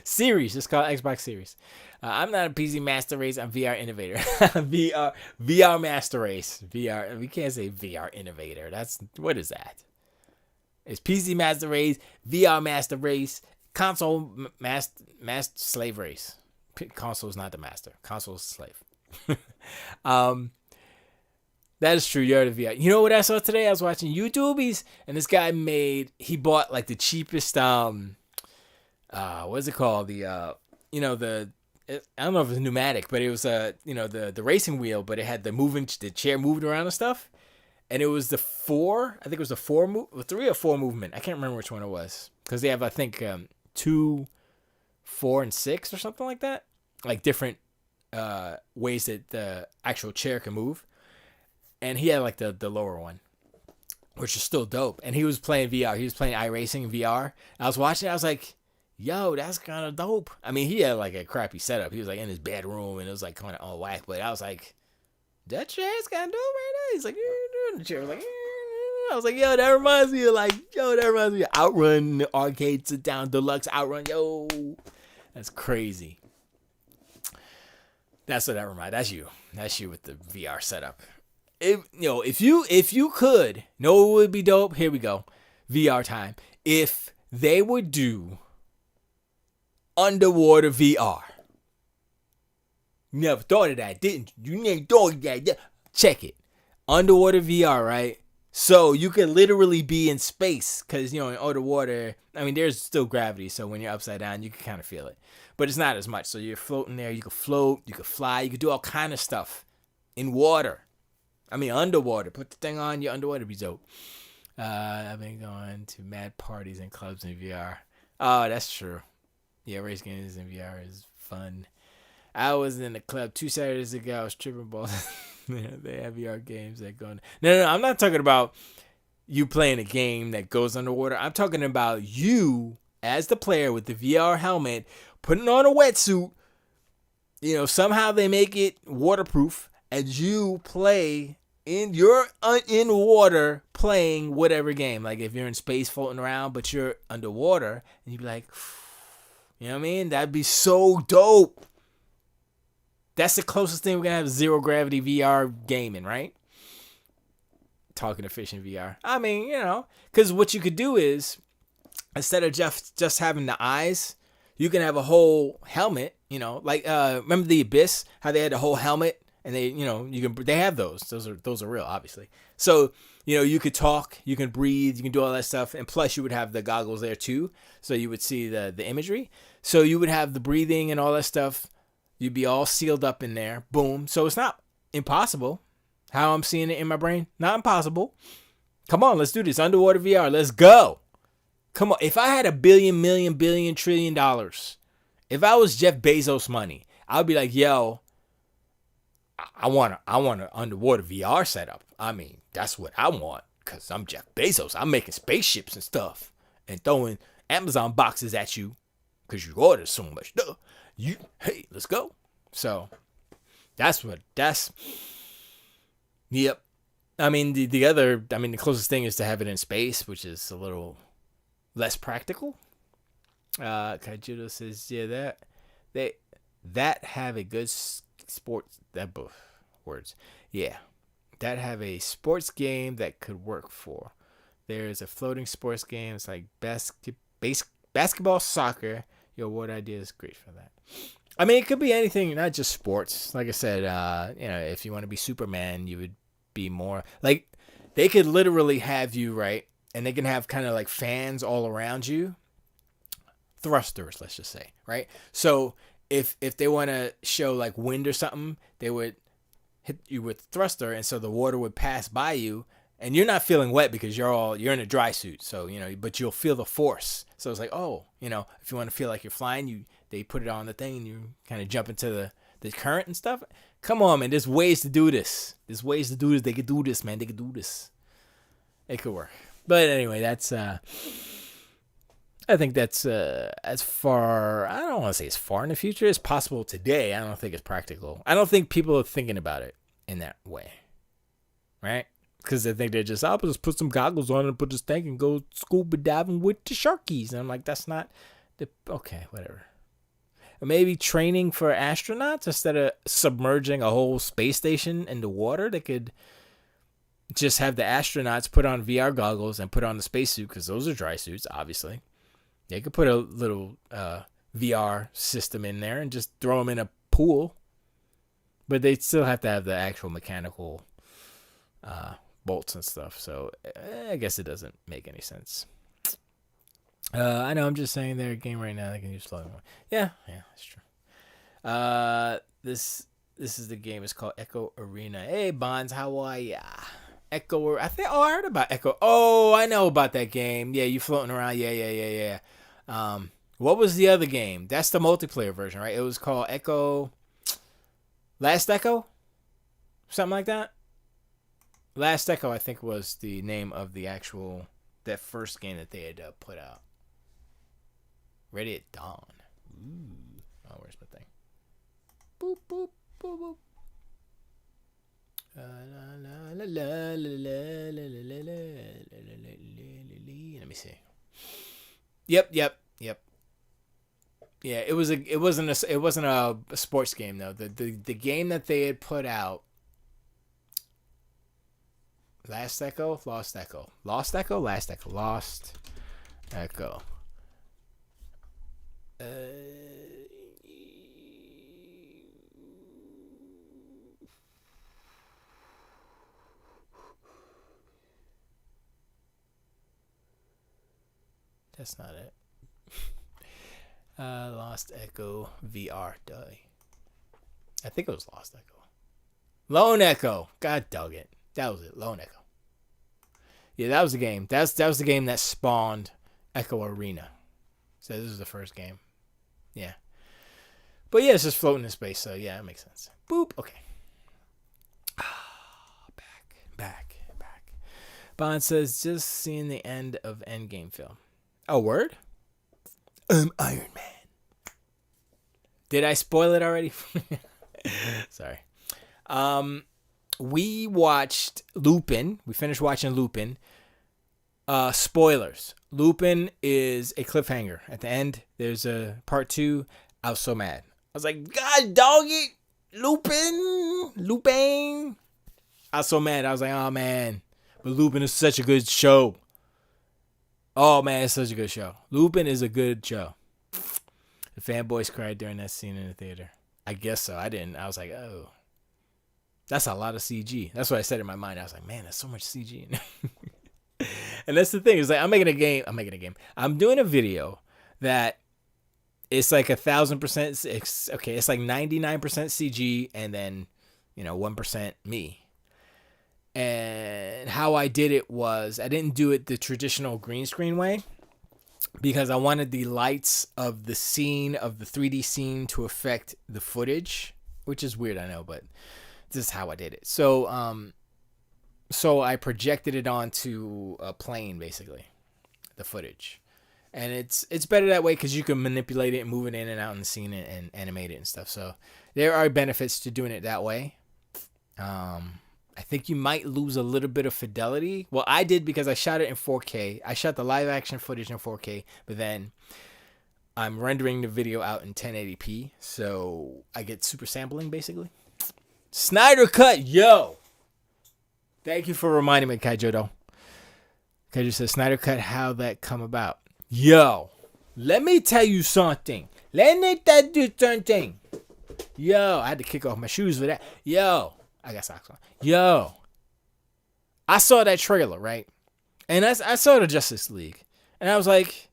Series. Just call it Xbox Series. I'm not a PC Master Race. I'm VR Innovator. VR Master Race. VR. We can't say VR Innovator. What is that? It's PC Master Race, VR Master Race, console master slave race. Console is not the master. Console is slave. That is true. You're the VR. You know what I saw today? I was watching YouTubies, and this guy he bought like the cheapest what's it called? I don't know if it's pneumatic, but it was the racing wheel, but it had the chair moved around and stuff. And it was the 3 or 4 movement. I can't remember which one it was. Because they have, I think, 2, 4, and 6 or something like that. Like different ways that the actual chair can move. And he had like the lower one, which is still dope. And he was playing VR. He was playing iRacing VR. I was watching it. I was like, yo, that's kind of dope. I mean, he had like a crappy setup. He was like in his bedroom and it was like kind of all whack. But I was like, that chair's kind of dope right now. He's like, the chair was like, I was like, yo, that reminds me of Outrun, the arcade sit down deluxe Outrun. Yo, that's crazy. That's what that reminds. That's you with the VR setup. If you could, it would be dope. Here we go, VR time. If they would do underwater VR. You never thought of that, didn't you? You never thought of that. Check it. Underwater VR, right? So you can literally be in space because, in underwater, I mean, there's still gravity. So when you're upside down, you can kind of feel it. But it's not as much. So you're floating there. You can float. You can fly. You can do all kind of stuff in water. I mean, underwater. Put the thing on. Your underwater be dope. I've been going to mad parties and clubs in VR. Oh, that's true. Yeah, race games in VR is fun. I was in a club 2 Saturdays ago. I was tripping balls. They have VR games that go. No. I'm not talking about you playing a game that goes underwater. I'm talking about you as the player with the VR helmet, putting on a wetsuit. Somehow they make it waterproof, and you play in water playing whatever game. Like if you're in space floating around, but you're underwater, and you'd be like, you know what I mean? That'd be so dope. That's the closest thing we're going to have zero gravity VR gaming, right? Talking to fish in VR. I mean, because what you could do is, instead of just having the eyes, you can have a whole helmet, like, remember the Abyss, how they had the whole helmet and they, they have those. Those are real, obviously. So, you could talk, you can breathe, you can do all that stuff. And plus you would have the goggles there too. So you would see the imagery. So you would have the breathing and all that stuff. You'd be all sealed up in there. Boom. So it's not impossible. How I'm seeing it in my brain. Not impossible. Come on, let's do this. Underwater VR. Let's go. Come on. If I had $1 billion, million, billion, $1 trillion, if I was Jeff Bezos money, I'd be like, yo, I want an underwater VR setup. I mean, that's what I want. Because I'm Jeff Bezos. I'm making spaceships and stuff. And throwing Amazon boxes at you. Because you order so much stuff. Hey, let's go. So that's yep. I mean the closest thing is to have it in space, which is a little less practical. Kaijudo says, yeah, they that have a good sports that both words, yeah, that have a sports game that could work for. There's a floating sports game. It's like basketball, soccer. Your award idea is great for that. I mean, it could be anything, not just sports. Like I said, if you want to be Superman, you would be more like they could literally have you right, and they can have kind of like fans all around you, thrusters, let's just say, right? So if they want to show like wind or something, they would hit you with thruster, and so the water would pass by you, and you're not feeling wet because you're in a dry suit, so but you'll feel the force. So it's like, oh, if you want to feel like you're flying, they put it on the thing and you kind of jump into the current and stuff. Come on, man, there's ways to do this. They could do this, man. They could do this. It could work. But anyway, that's I think that's as far, I don't want to say as far in the future as possible today. I don't think it's practical. I don't think people are thinking about it in that way, right? Because they think they're just, I'll just put some goggles on and put this tank and go scuba diving with the sharkies. And I'm like, that's not, okay, whatever. Or maybe training for astronauts instead of submerging a whole space station into water. They could just have the astronauts put on VR goggles and put on the spacesuit, because those are dry suits, obviously. They could put a little VR system in there and just throw them in a pool. But they still have to have the actual mechanical bolts and stuff. So I guess it doesn't make any sense. I know, I'm just saying they're a game right now. They can use floating. Yeah, that's true. This is the game. It's called Echo Arena. Hey, Bonds, how are ya? Echo. I heard about Echo. Oh, I know about that game. Yeah, you floating around. Yeah. What was the other game? That's the multiplayer version, right? It was called Echo. Last Echo? Something like that? Last Echo, I think, was the name of that first game that they had put out. Ready at Dawn. Ooh. Oh, where's my thing? Boop, boop, boop, boop. Let me see. Yep. Yeah, it wasn't a sports game though. The game that they had put out. Lost Echo. That's not it. Lost Echo VR die. I think it was Lost Echo. Lone Echo. God dog it. That was it. Lone Echo. Yeah, that was the game. That was the game that spawned Echo Arena. So this is the first game. Yeah. But yeah, it's just floating in space, so yeah, it makes sense. Boop. Okay. Back. Bond says, just seeing the end of Endgame film. Oh, word? Iron Man. Did I spoil it already? Sorry. We watched Lupin. We finished watching Lupin. Spoilers. Lupin is a cliffhanger. At the end, there's a part 2. I was so mad. I was like, God dog it. Lupin. I was so mad. I was like, oh man. But Lupin is such a good show. Oh man, it's such a good show. Lupin is a good show. The fanboys cried during that scene in the theater. I guess so. I didn't. I was like, oh. That's a lot of CG. That's what I said in my mind. I was like, man, there's so much CG in there. And that's the thing. It's like, I'm making a game. I'm doing a video that it's like 1,000%. Okay, it's like 99% CG and then, 1% me. And how I did it was I didn't do it the traditional green screen way because I wanted the lights of the scene, of the 3D scene, to affect the footage, which is weird, I know, but this is how I did it. So I projected it onto a plane, basically, the footage. And it's better that way because you can manipulate it and move it in and out and scene it and animate it and stuff. So there are benefits to doing it that way. I think you might lose a little bit of fidelity. Well, I did because I shot it in 4K. I shot the live action footage in 4K, but then I'm rendering the video out in 1080p, so I get super sampling basically. Snyder Cut, yo! Thank you for reminding me, Kaijodo. Kaijo says, Snyder Cut, how that come about? Yo, let me tell you something. Let me tell you something. Yo, I had to kick off my shoes for that. Yo, I got socks on. Yo, I saw that trailer, right? And I saw the Justice League, and I was like,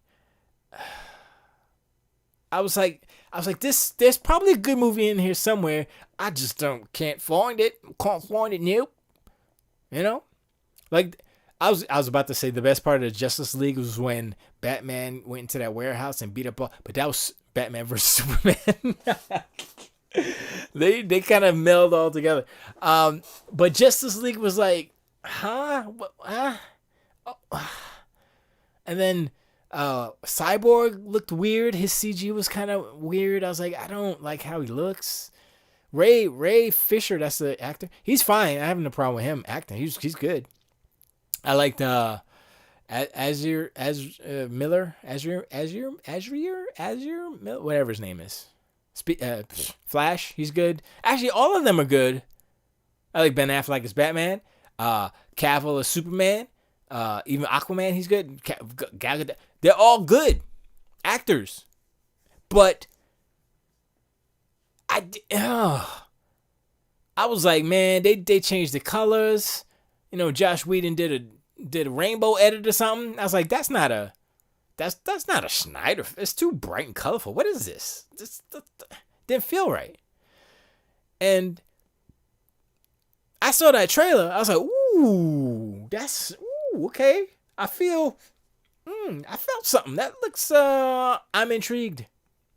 this. There's probably a good movie in here somewhere. I just can't find it. Can't find it. Nope. You know, like I was about to say the best part of the Justice League was when Batman went into that warehouse and beat up all, but that was Batman versus Superman. They kind of meld all together. But Justice League was like, huh? What, huh? Oh. And then Cyborg looked weird. His CG was kind of weird. I was like, I don't like how he looks. Ray Fisher, that's the actor. He's fine. I have no problem with him acting. He's good. I liked Azure Miller, whatever his name is. Flash, he's good. Actually, all of them are good. I like Ben Affleck as Batman. Cavill as Superman. Even Aquaman, he's good. They're all good actors. But I was like, man, they changed the colors. You know, Josh Whedon did a rainbow edit or something. I was like, that's not a Snyder. It's too bright and colorful. What is this? This didn't feel right. And I saw that trailer. I was like, ooh, okay. I felt something. That looks, I'm intrigued.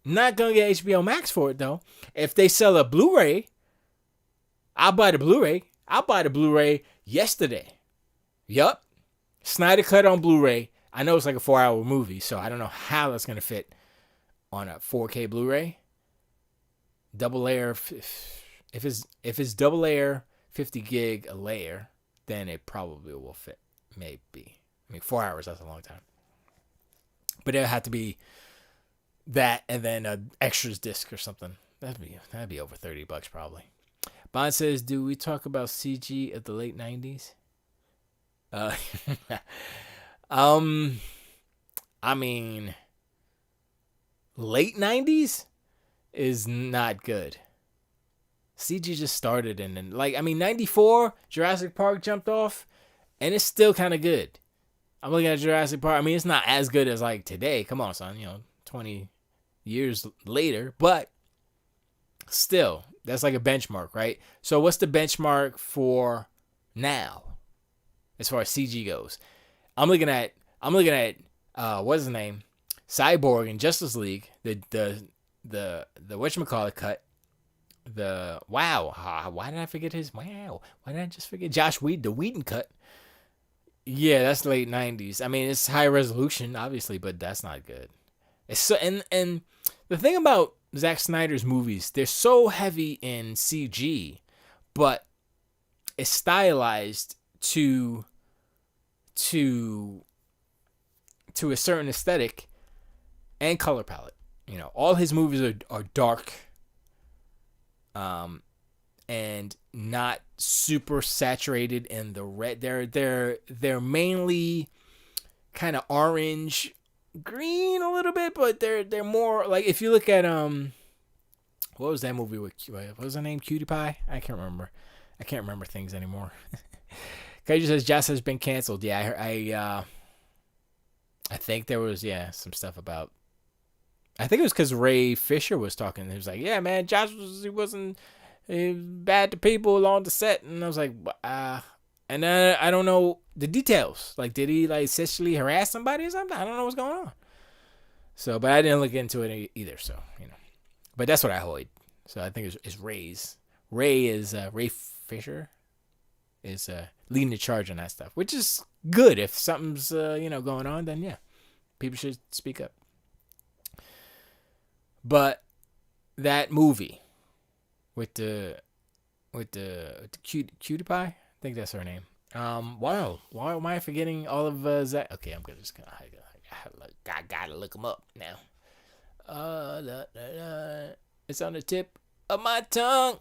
Not gonna get HBO Max for it though. If they sell a Blu-ray, I'll buy the Blu-ray. I'll buy the Blu-ray yesterday. Yup. Snyder Cut on Blu-ray. I know it's like a 4-hour movie, so I don't know how that's gonna fit on a 4K Blu-ray. Double layer. If it's double layer, 50 gig a layer, then it probably will fit. Maybe. I mean, 4 hours, that's a long time. But it'll have to be that and then an extras disc or something. That'd be over $30 probably. Bond says, do we talk about CG of the late 90s? I mean, late 90s is not good. CG just started and then, 94, Jurassic Park jumped off, and it's still kind of good. I'm looking at Jurassic Park. I mean, it's not as good as like today. Come on, son. 20 years later, but still, that's like a benchmark, right? So what's the benchmark for now as far as CG goes? I'm looking at what's his name? Cyborg in Justice League, the whatchamacallit cut. Why did I forget his wow? Why did I just forget Josh Whedon, the Whedon cut? Yeah, that's late 90s. I mean, it's high resolution, obviously, but that's not good. It's so, and the thing about Zack Snyder's movies, they're so heavy in CG, but it's stylized to a certain aesthetic and color palette. All his movies are dark, and not super saturated in the red. They're mainly kind of orange, green a little bit, but they're more like, if you look at what was that movie with, what was her name, Cutie Pie? I can't remember things anymore. Kaiju says Joss has been canceled. Yeah, I think there was some stuff about. I think it was because Ray Fisher was talking. He was like, "Yeah, man, Josh wasn't bad to people on the set," and I was like, and I don't know the details. Like, did he sexually harass somebody or something? I don't know what's going on. So, but I didn't look into it either. So, but that's what I heard. So I think it's Ray's. Ray Fisher is leading the charge on that stuff, which is good. If something's going on, then yeah. People should speak up. But that movie with the cutie pie, I think that's her name. Wow, why am I forgetting all of Zach? Okay, I'm just gonna. I gotta look him up now. It's on the tip of my tongue.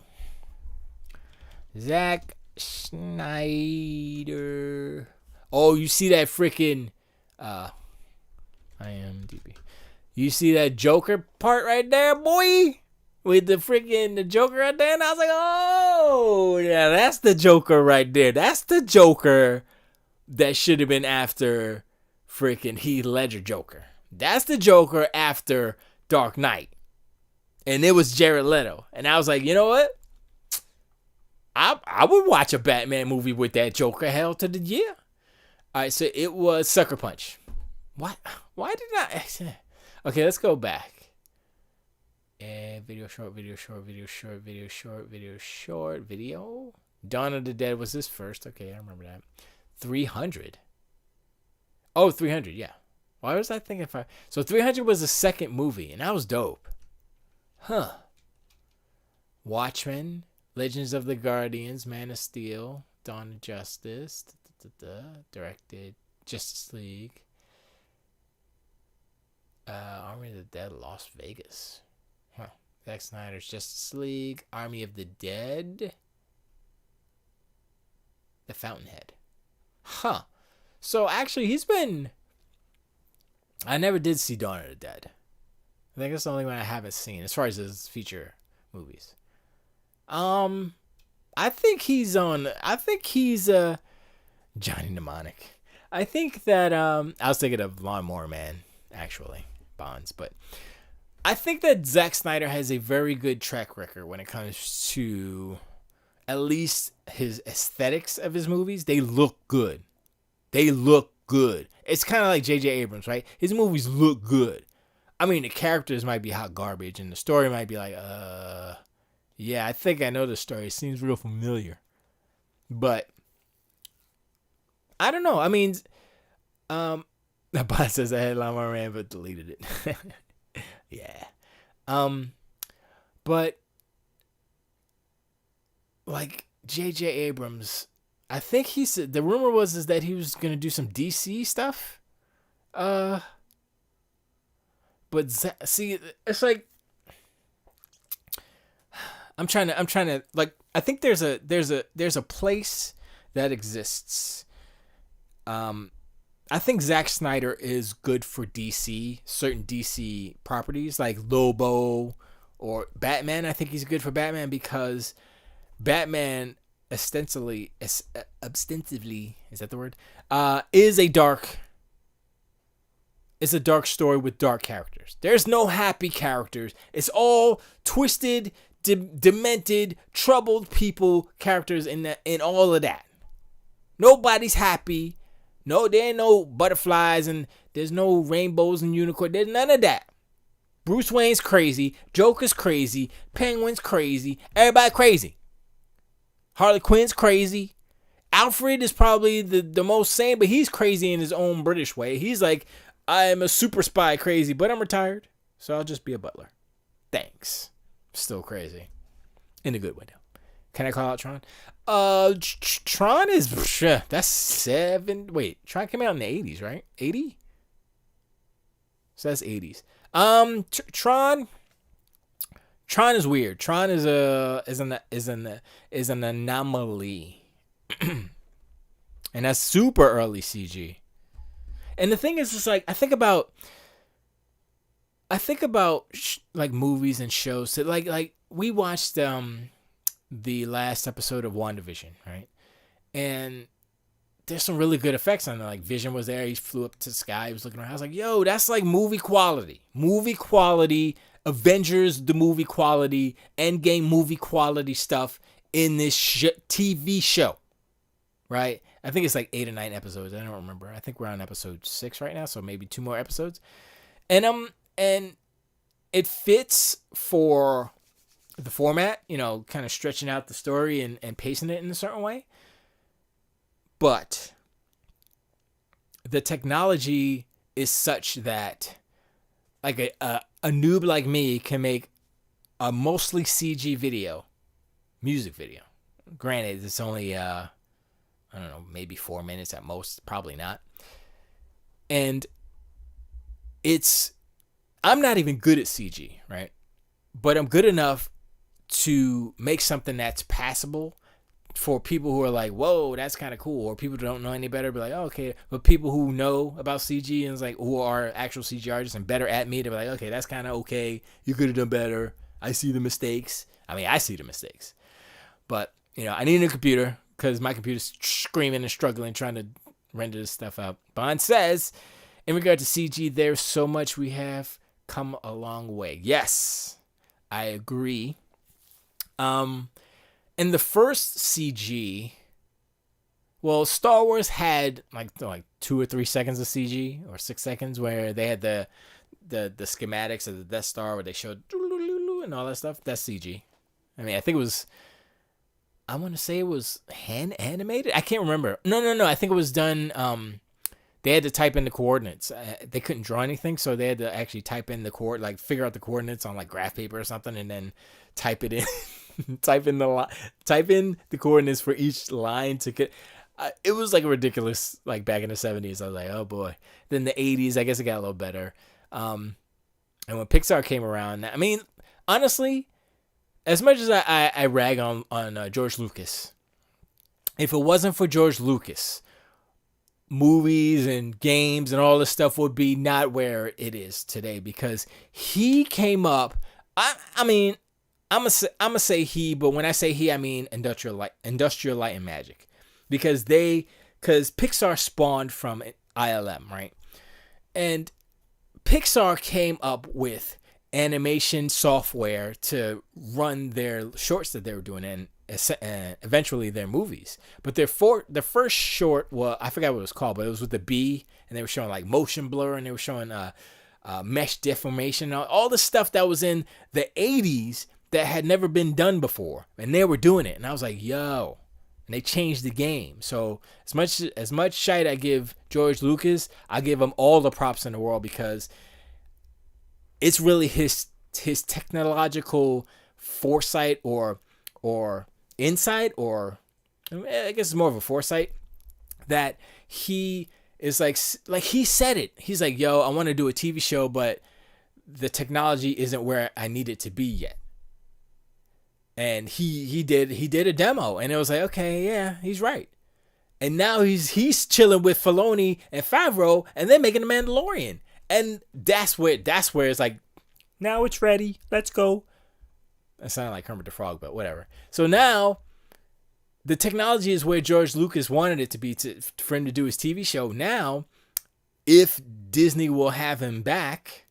Zack Snyder. Oh, you see that freaking IMDb. You see that Joker part right there, boy? With the Joker right there, and I was like, oh, yeah, that's the Joker right there. That's the Joker that should have been after freaking Heath Ledger Joker. That's the Joker after Dark Knight. And it was Jared Leto. And I was like, you know what? I would watch a Batman movie with that Joker. Hell to the yeah. All right, so it was Sucker Punch. What? Why did I? Okay, let's go back. Video. Dawn of the Dead was this first. Okay, I remember that. 300. Oh, 300, yeah. Why was I thinking So 300 was the second movie, and that was dope. Huh. Watchmen, Legends of the Guardians, Man of Steel, Dawn of Justice, directed Justice League, Army of the Dead, Las Vegas. Huh. Zack Snyder's Justice League, Army of the Dead, The Fountainhead. Huh. So actually, I never did see Dawn of the Dead. I think that's the only one I haven't seen as far as his feature movies. I think he's Johnny Mnemonic. I think that I was thinking of Lawnmower Man, actually, Bonds, but I think that Zack Snyder has a very good track record when it comes to at least his aesthetics of his movies. They look good. It's kind of like J.J. Abrams, right? His movies look good. I mean, the characters might be hot garbage, and the story might be like, yeah, I think I know the story. It seems real familiar. But I don't know. I mean, the bot says I had Lawnmower Man, but deleted it. Yeah. But like J.J. Abrams, I think he said the rumor was that he was gonna do some DC stuff. But see, it's like I'm trying to like I think there's a place that exists. I think Zack Snyder is good for DC, certain DC properties like Lobo or Batman. I think he's good for Batman because Batman ostensibly, is that the word? Is a dark story with dark characters. There's no happy characters. It's all twisted, demented, troubled people characters in all of that. Nobody's happy. No, there ain't no butterflies and there's no rainbows and unicorns. There's none of that. Bruce Wayne's crazy. Joker's crazy. Penguin's crazy. Everybody crazy. Harley Quinn's crazy. Alfred is probably the most sane, but he's crazy in his own British way. He's like, I am a super spy crazy, but I'm retired, so I'll just be a butler. Thanks. Still crazy. In a good way, though. Can I call out Tron? Tron is, that's 7. Wait, Tron came out in the 80s, right? 80? So that's 80s. Tron is weird. Tron is an anomaly. And that's super early CG. And the thing is, it's like I think about like movies and shows. So like we watched the last episode of WandaVision, right? And there's some really good effects on it. Like Vision was there, he flew up to the sky, he was looking around. I was like, yo, that's like movie quality. Movie quality, Avengers the movie quality, Endgame movie quality stuff in this TV show. Right? I think it's like 8 or 9 episodes. I don't remember. I think we're on episode 6 right now, so maybe 2 more episodes. And it fits for the format, kind of stretching out the story and pacing it in a certain way. But the technology is such that like a noob like me can make a mostly CG video, music video. Granted, it's only I don't know, maybe 4 minutes at most, probably not. And I'm not even good at CG, right? But I'm good enough to make something that's passable for people who are like, whoa, that's kind of cool. Or people who don't know any better, be like, oh, okay. But people who know about CG and is like, who are actual CG artists and better at me, to be like, okay, that's kind of okay. You could have done better. I see the mistakes. I mean, I see the mistakes. But, I need a new computer because my computer's screaming and struggling trying to render this stuff out. Bond says, in regard to CG, there's so much we have come a long way. Yes, I agree. In the first CG, well, Star Wars had like 2 or 3 seconds of CG or 6 seconds where they had the schematics of the Death Star where they showed and all that stuff. That's CG. I mean, I think it was. I want to say it was hand animated. I can't remember. No. I think it was done. They had to type in the coordinates. They couldn't draw anything, so they had to actually type in figure out the coordinates on like graph paper or something, and then type it in. type in the coordinates for each line to get. It was like ridiculous. Like back in the 70s, I was like, oh boy. Then the 80s, I guess it got a little better. And when Pixar came around, I mean, honestly, as much as I rag on George Lucas, if it wasn't for George Lucas, movies and games and all this stuff would be not where it is today, because he came up. I mean, I'm gonna say he, but when I say he, I mean Industrial Light and Magic, because Pixar spawned from ILM, right? And Pixar came up with animation software to run their shorts that they were doing and eventually their movies. But the first short, well, I forgot what it was called, but it was with the B, and they were showing like motion blur, and they were showing mesh deformation, all the stuff that was in the 80s that had never been done before, and they were doing it, and I was like, yo. And they changed the game. So as much shite I give George Lucas, I give him all the props in the world, because it's really his technological foresight or insight, or I guess it's more of a foresight, that he is like he said it. He's like, yo, I want to do a TV show, but the technology isn't where I need it to be yet. And he did a demo, and it was like, okay, yeah, he's right. And now he's chilling with Filoni and Favreau, and they're making The Mandalorian. And that's where it's like, now it's ready. Let's go. That sounded like Kermit the Frog, but whatever. So now the technology is where George Lucas wanted it to be for him to do his TV show. Now, if Disney will have him back,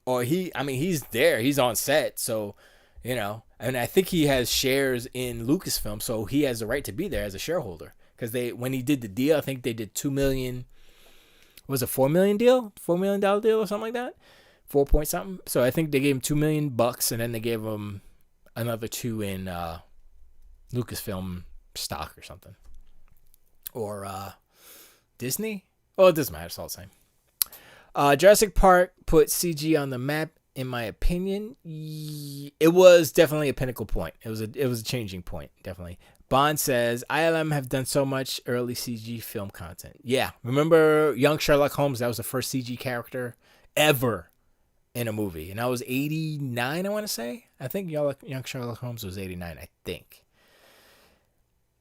or he's there, he's on set, so, and I think he has shares in Lucasfilm, so he has the right to be there as a shareholder. Because when he did the deal, I think they did $2 million. Was it $4 million deal? $4 million deal or something like that? 4 point something. So I think they gave him $2 million, and then they gave him another 2 in Lucasfilm stock or something, or Disney. Oh, it doesn't matter. It's all the same. Jurassic Park put CG on the map. In my opinion, it was definitely a pinnacle point. It was a changing point, definitely. Bond says, ILM have done so much early CG film content. Yeah, remember young Sherlock Holmes? That was the first CG character ever in a movie. And that was 89, I want to say. I think young Sherlock Holmes was 89, I think.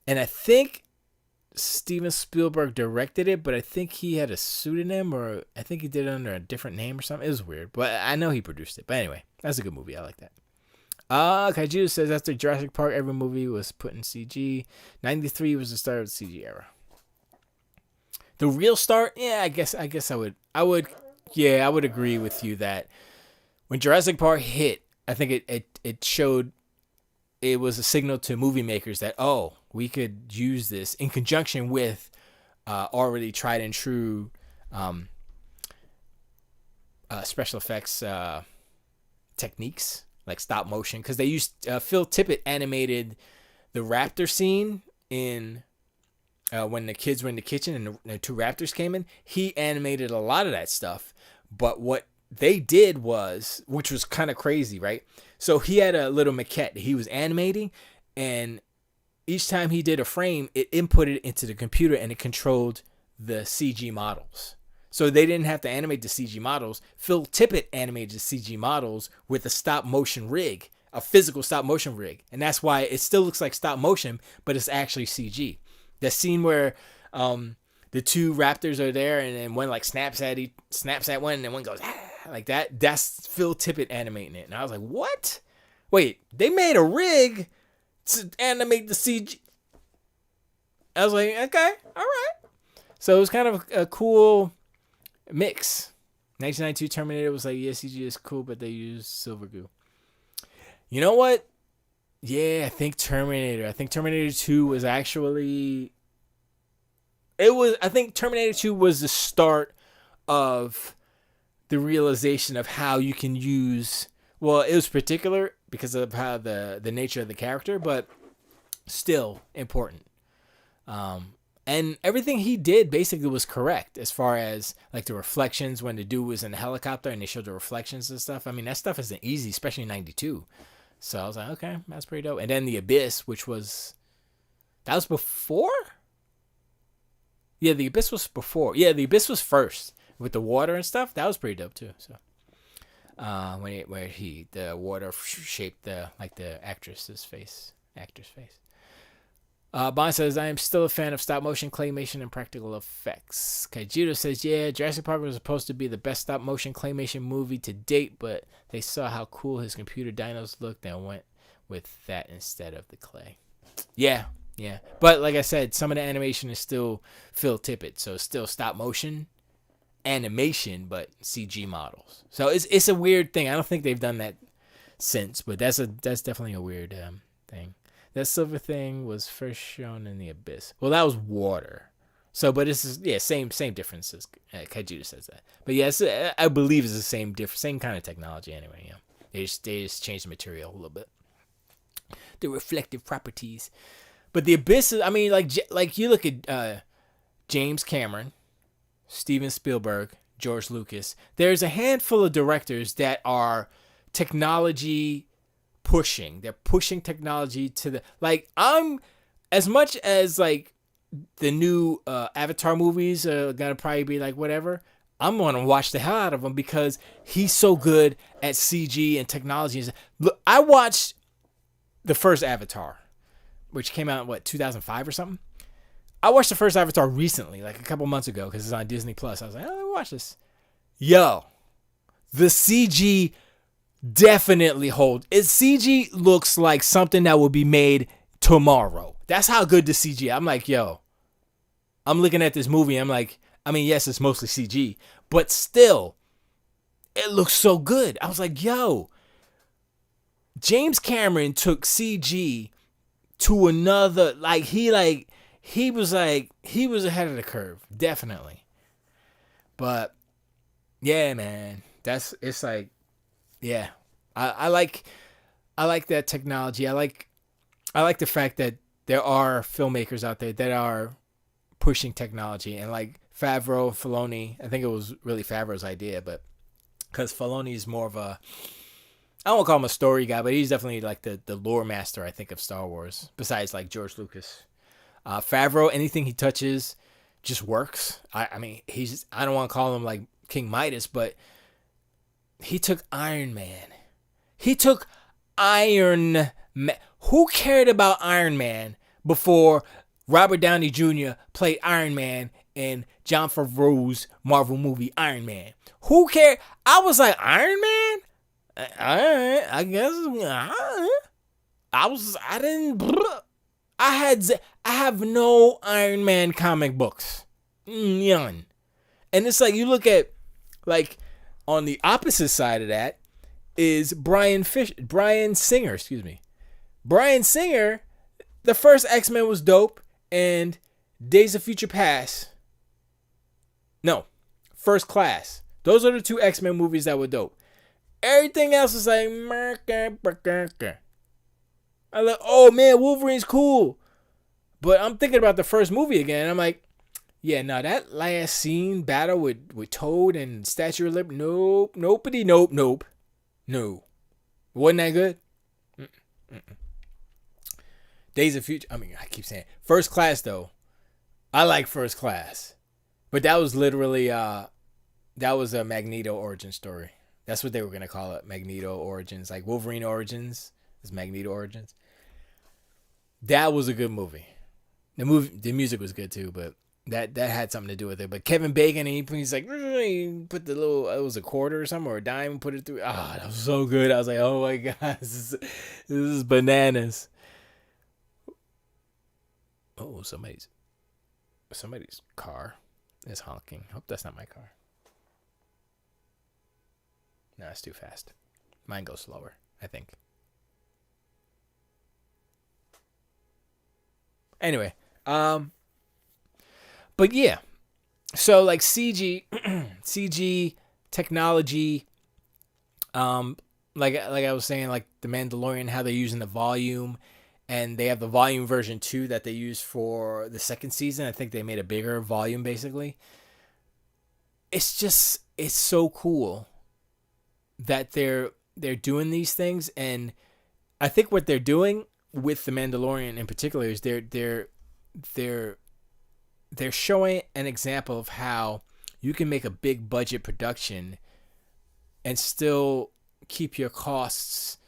And I think Steven Spielberg directed it, but I think he had a pseudonym, or I think he did it under a different name or something. It was weird, but I know he produced it. But anyway, that's a good movie. I like that. Kaiju says after Jurassic Park, every movie was put in CG. 93 was the start of the CG era. The real start, yeah, I guess I would agree with you that when Jurassic Park hit, I think it showed, it was a signal to movie makers that, oh, we could use this in conjunction with already tried and true special effects techniques, like stop motion, because they used Phil Tippett animated the raptor scene in when the kids were in the kitchen and the 2 raptors came in. He animated a lot of that stuff, But what they did was, which was kind of crazy, right? So he had a little maquette that he was animating, and each time he did a frame, it inputted into the computer and it controlled the CG models. So they didn't have to animate the CG models. Phil Tippett animated the CG models with a stop motion rig, a physical stop motion rig. And that's why it still looks like stop motion, but it's actually CG. The scene where the two raptors are there and then one like snaps at one and then one goes like that. That's Phil Tippett animating it. And I was like, what? Wait, they made a rig to animate the CG. I was like, okay, all right. So it was kind of a cool mix. 1992 Terminator was like, yeah, CG is cool, but they used silver goo. You know what? Yeah, I think Terminator 2 was actually... I think Terminator 2 was the start of the realization of how you can use... Well, it was particular because of how the nature of the character, but still important. And everything he did basically was correct as far as like the reflections when the dude was in the helicopter and they showed the reflections and stuff. I mean, that stuff isn't easy, especially in 92. So I was like, okay, that's pretty dope. And then the Abyss, that was before? Yeah, the Abyss was before. Yeah, the Abyss was first with the water and stuff. That was pretty dope too. So where the water shaped the actor's face. Bond says, I am still a fan of stop motion, claymation, and practical effects. Kaijudo says, yeah, Jurassic Park was supposed to be the best stop motion claymation movie to date, but they saw how cool his computer dinos looked and went with that instead of the clay. Yeah. But like I said, some of the animation is still Phil Tippett, so it's still stop motion animation, but CG models. So it's a weird thing. I don't think they've done that since, but that's definitely a weird thing. That silver thing was first shown in the Abyss. Well, that was water. So, but this is same differences. Kaiju says that. But yes, I believe it's the same kind of technology anyway. Yeah, they just changed the material a little bit, the reflective properties. But the Abyss is, I mean, like you look at James Cameron, Steven Spielberg, George Lucas. There's a handful of directors that are technology pushing. They're pushing technology to the I'm as much as like the new Avatar movies are gonna probably be like whatever. I'm gonna watch the hell out of him because he's so good at CG and technology. Look, I watched the first Avatar, which came out in 2005 or something. I watched the first Avatar recently, like a couple months ago, because it's on Disney Plus. I was like, oh, let me watch this. Yo, the CG definitely hold. CG looks like something that will be made tomorrow. That's how good the CG. I'm like, yo, I'm looking at this movie. I'm like, I mean, yes, it's mostly CG, but still, it looks so good. I was like, yo, James Cameron took CG to another. He was ahead of the curve, definitely. But yeah, man, it's like. Yeah, I like that technology. I like the fact that there are filmmakers out there that are pushing technology, and like Favreau, Filoni. I think it was really Favreau's idea, but because Filoni is more of a, I won't call him a story guy, but he's definitely like the lore master, I think, of Star Wars. Besides like George Lucas, Favreau, anything he touches just works. I mean, I don't want to call him like King Midas, but he took Iron Man. Who cared about Iron Man before Robert Downey Jr. played Iron Man in Jon Favreau's Marvel movie Iron Man? Who cared? I was like, Iron Man? Alright, I guess. I have no Iron Man comic books. None. And it's like, you look at, like, on the opposite side of that is Bryan Singer, Bryan Singer, the first X-Men was dope, and Days of Future Past. No, First Class. Those are the two X-Men movies that were dope. Everything else is like, I'm like, oh man, Wolverine's cool. But I'm thinking about the first movie again, and I'm like, Yeah, no, that last scene battle with Toad and Statue of Liberty, nope, nopey, nope, nope, no. Wasn't that good? Days of Future, I mean, I keep saying First Class, though. I like First Class. But that was literally, that was a Magneto origin story. That's what they were going to call it, Magneto Origins. Like Wolverine Origins is Magneto Origins. That was a good movie. The music was good too, but that had something to do with it. But Kevin Bacon, he's like, he put the little, it was a quarter or something, or a dime, and put it through. Ah, that was so good. I was like, oh my god, this is bananas. Oh, somebody's car is honking. Hope that's not my car. No, it's too fast. Mine goes slower, I think. Anyway, but yeah, so like CG technology, like I was saying, like the Mandalorian, how they're using the volume, and they have the volume version 2 that they use for the second season. I think they made a bigger volume basically. It's so cool that they're doing these things, and I think what they're doing with the Mandalorian in particular is they're showing an example of how you can make a big budget production and still keep your costs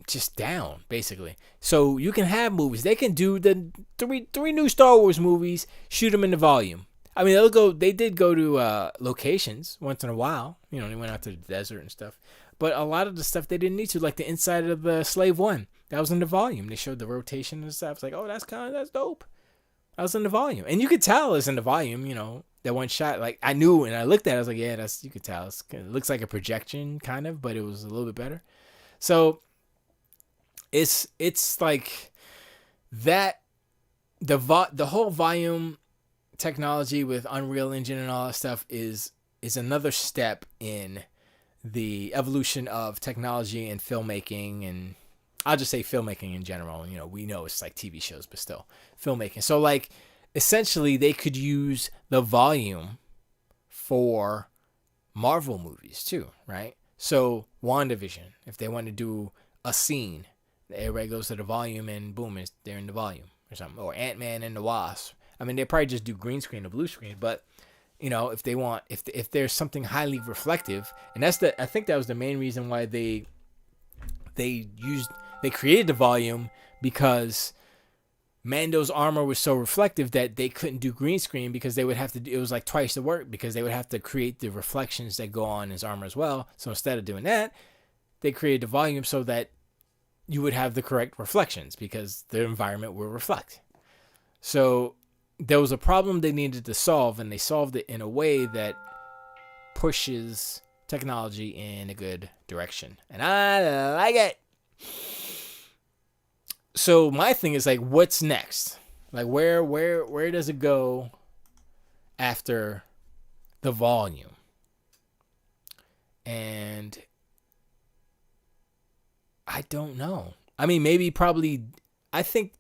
just down, basically. So you can have movies. They can do the three new Star Wars movies, shoot them in the volume. I mean, they did go to locations once in a while. You know, they went out to the desert and stuff. But a lot of the stuff they didn't need to, like the inside of the Slave One. That was in the volume. They showed the rotation and stuff. It's like, oh, that's dope. That was in the volume. And you could tell it's in the volume, you know, that one shot. Like, I knew, and I looked at it, I was like, yeah, you could tell. It looks like a projection, kind of, but it was a little bit better. So, it's like that, the whole volume technology with Unreal Engine and all that stuff is another step in the evolution of technology and filmmaking, and I'll just say filmmaking in general. You know, we know it's like TV shows, but still filmmaking. So like essentially they could use the volume for Marvel movies too, right? So WandaVision, if they want to do a scene, everybody goes to the volume and boom, they're in the volume or something. Or Ant-Man and the Wasp. I mean, they probably just do green screen or blue screen, but you know, if they want, if there's something highly reflective, and I think that was the main reason why they created the volume, because Mando's armor was so reflective that they couldn't do green screen, because they would have to, it was like twice the work, because they would have to create the reflections that go on his armor as well. So instead of doing that, they created the volume so that you would have the correct reflections, because the environment will reflect. So there was a problem they needed to solve, and they solved it in a way that pushes technology in a good direction. And I like it. So my thing is like, what's next? Like where does it go after the volume? And I don't know. I mean, I think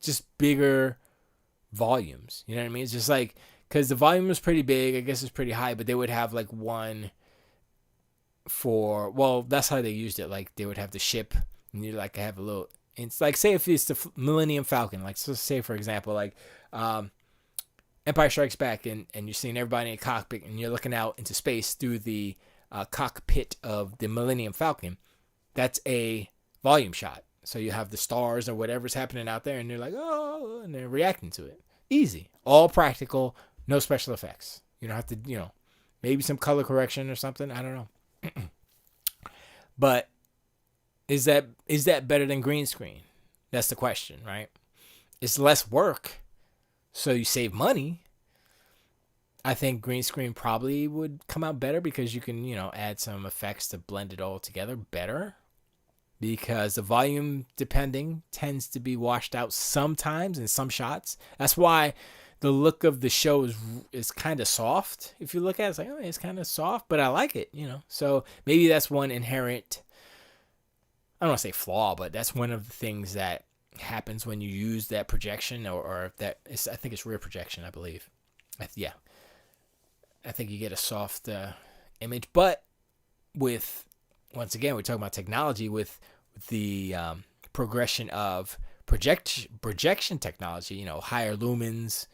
just bigger volumes, you know what I mean? It's just like, because the volume is pretty big, I guess it's pretty high, but they would have like one for, well, that's how they used it. Like they would have the ship, and you like have a little, it's like, say if it's the Millennium Falcon, like, so say for example, like Empire Strikes Back, and you're seeing everybody in a cockpit, and you're looking out into space through the cockpit of the Millennium Falcon. That's a volume shot. So you have the stars or whatever's happening out there, and they're like, oh, and they're reacting to it. Easy. All practical. No special effects. You don't have to, you know, maybe some color correction or something. I don't know. But is that better than green screen? That's the question, right? It's less work, so you save money. I think green screen probably would come out better, because you can, you know, add some effects to blend it all together better. Because the volume, depending, tends to be washed out sometimes in some shots. That's why the look of the show is kind of soft. If you look at it, it's like, oh, it's kind of soft, but I like it, you know. So maybe that's one inherent, I don't want to say flaw, but that's one of the things that happens when you use that projection, or that is, I think it's rear projection, I believe. Yeah, I think you get a soft image. But with, once again, we're talking about technology with the progression of projection technology. Higher lumens,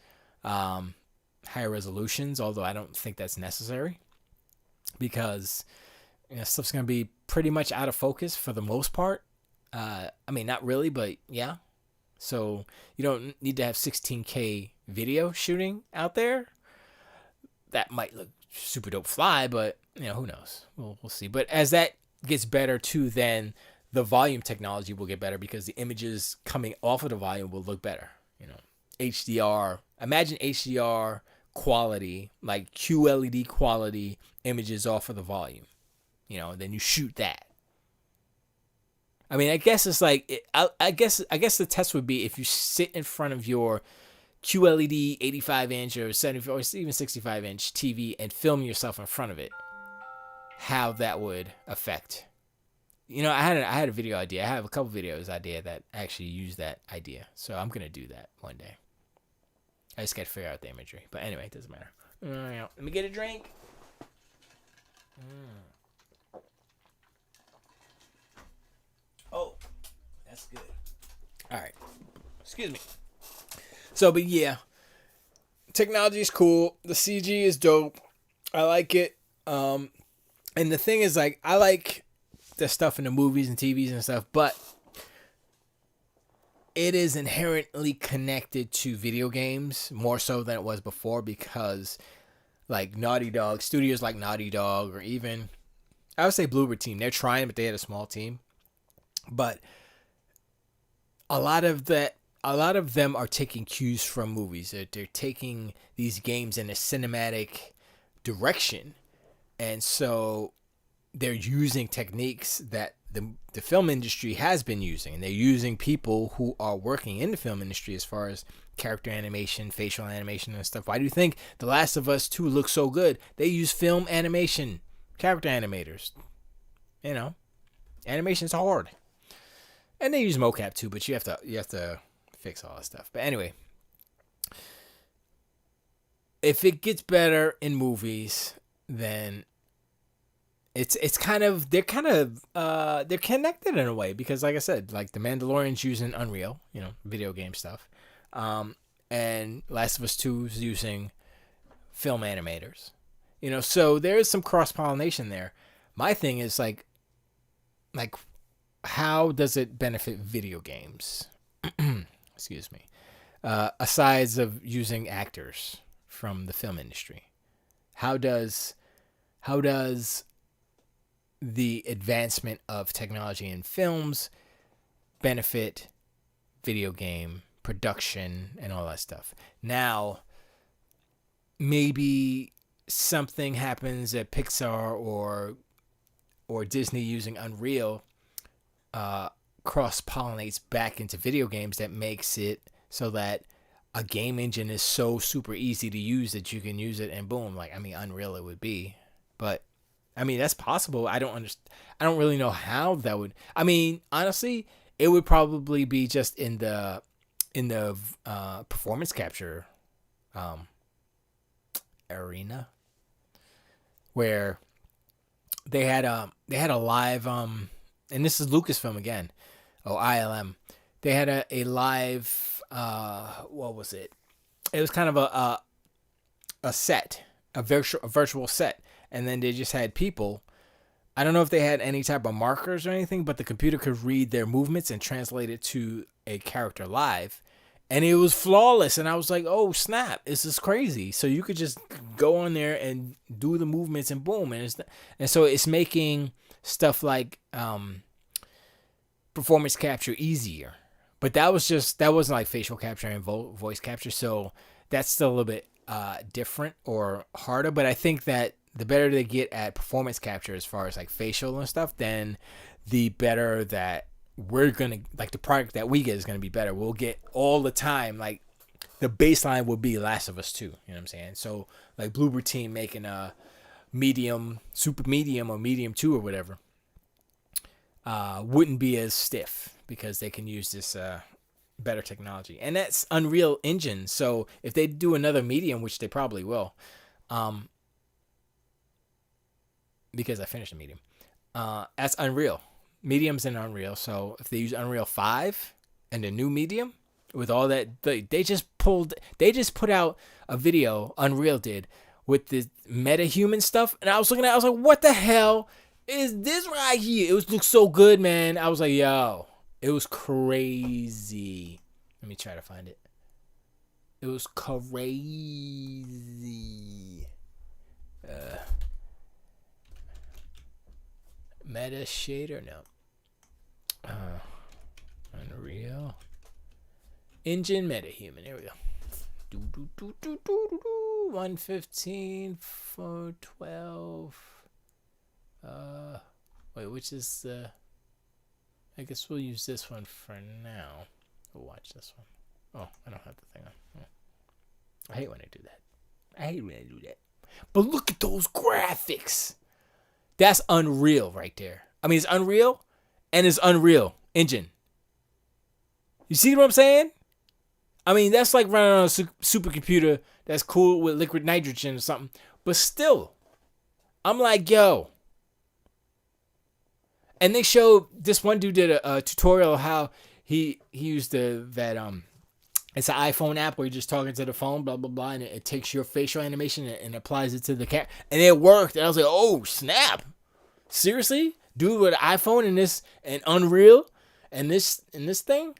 higher resolutions. Although I don't think that's necessary, because stuff's gonna be pretty much out of focus for the most part. I mean, not really, but yeah. So you don't need to have 16K video shooting out there. That might look super dope fly, but who knows? We'll see. But as that gets better too, then the volume technology will get better, because the images coming off of the volume will look better. HDR. Imagine HDR quality, like QLED quality images off of the volume. And then you shoot that. I mean, I guess it's like, I guess the test would be if you sit in front of your QLED 85-inch or 70 or even 65-inch TV and film yourself in front of it, how that would affect. I had a video idea. I have a couple videos idea that actually use that idea. So I'm gonna do that one day. I just gotta figure out the imagery. But anyway, it doesn't matter. Let me get a drink. Oh, that's good. All right. Excuse me. So, but yeah, technology is cool. The CG is dope. I like it. And the thing is, like, I like the stuff in the movies and TVs and stuff, but it is inherently connected to video games more so than it was before, because, like, Naughty Dog, studios like Naughty Dog, or even, I would say Bloober Team, they're trying, but they had a small team. But a lot of them are taking cues from movies. They're taking these games in a cinematic direction, and so they're using techniques that the film industry has been using, and they're using people who are working in the film industry as far as character animation, facial animation, and stuff. Why do you think The Last of Us 2 looks so good? They use film animation, character animators. Animation's hard. And they use mocap too, but you have to fix all that stuff. But anyway, if it gets better in movies, then it's kind of they're connected in a way, because, like I said, like The Mandalorian's using Unreal, video game stuff, and Last of Us 2 is using film animators, so there is some cross pollination there. My thing is like how does it benefit video games? Excuse me. Aside of using actors from the film industry, how does the advancement of technology in films benefit video game production and all that stuff? Now, maybe something happens at Pixar or Disney using Unreal cross-pollinates back into video games, that makes it so that a game engine is so super easy to use that you can use it and boom. Like, I mean, Unreal it would be, but I mean, that's possible. I don't really know how that would. I mean, honestly, it would probably be just in the performance capture arena, where they had a live and this is Lucasfilm again. Oh, ILM. They had a live what was it? It was kind of a set, a virtual set. And then they just had people. I don't know if they had any type of markers or anything, but the computer could read their movements and translate it to a character live. And it was flawless. And I was like, oh, snap. This is crazy. So you could just go on there and do the movements and boom. And so it's making stuff like performance capture easier. But that wasn't like facial capture and voice capture. So that's still a little bit different or harder. But I think that the better they get at performance capture as far as like facial and stuff, then the better that we're gonna, like, the product that we get is gonna be better. We'll get all the time, like, the baseline will be Last of Us 2. You know what I'm saying? So like Bloober Team making a medium, super medium, or medium 2 or whatever, wouldn't be as stiff, because they can use this better technology, and that's Unreal Engine. So if they do another medium, which they probably will, um, because I finished the medium, that's Unreal. Medium's in Unreal. So if they use Unreal 5 and the new medium with all that, they just put out a video, Unreal did, with the meta-human stuff, and I was looking at it, I was like, what the hell is this right here? It looks so good, man. I was like, yo, it was crazy. Let me try to find it. It was crazy. Meta shader, no. Unreal Engine meta-human. Here we go. 115 412. Wait, which is the? I guess we'll use this one for now. We'll watch this one. Oh, I don't have the thing on. Oh. I hate when I do that. But look at those graphics. That's Unreal right there. I mean, it's Unreal and it's Unreal Engine. You see what I'm saying? I mean, that's like running on a supercomputer that's cool with liquid nitrogen or something. But still, I'm like, yo. And they showed, this one dude did a tutorial how he used it's an iPhone app where you're just talking to the phone, blah, blah, blah, and it takes your facial animation and applies it to the camera. And it worked. And I was like, oh, snap. Seriously? Dude with an iPhone and Unreal and this thing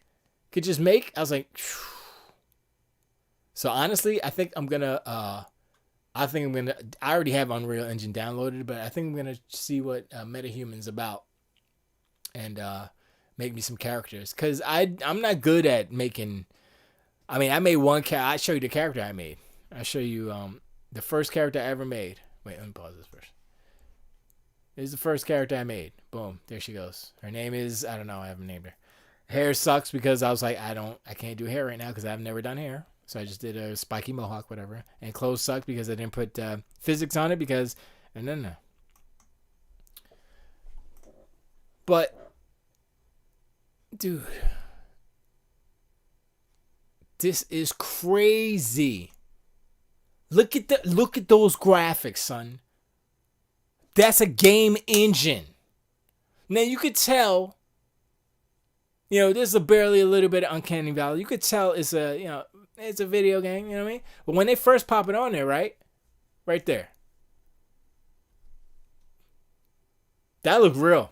could just make? I was like, phew. So honestly, I already have Unreal Engine downloaded, but I think I'm going to see what MetaHuman's about and make me some characters. Because I'm not good at making... I mean, I made one character. I'll show you the character I made. I'll show you the first character I ever made. Wait, let me pause this first. This is the first character I made. Boom. There she goes. Her name is... I don't know. I haven't named her. Hair sucks because I was like, I can't do hair right now because I've never done hair. So I just did a spiky mohawk, whatever. And clothes sucked because I didn't put physics on it because... No. But... Dude... This is crazy. Look at those graphics, son. That's a game engine. Now you could tell, there's barely a little bit of uncanny valley. You could tell it's a video game, you know what I mean? But when they first pop it on there, right there. That looks real.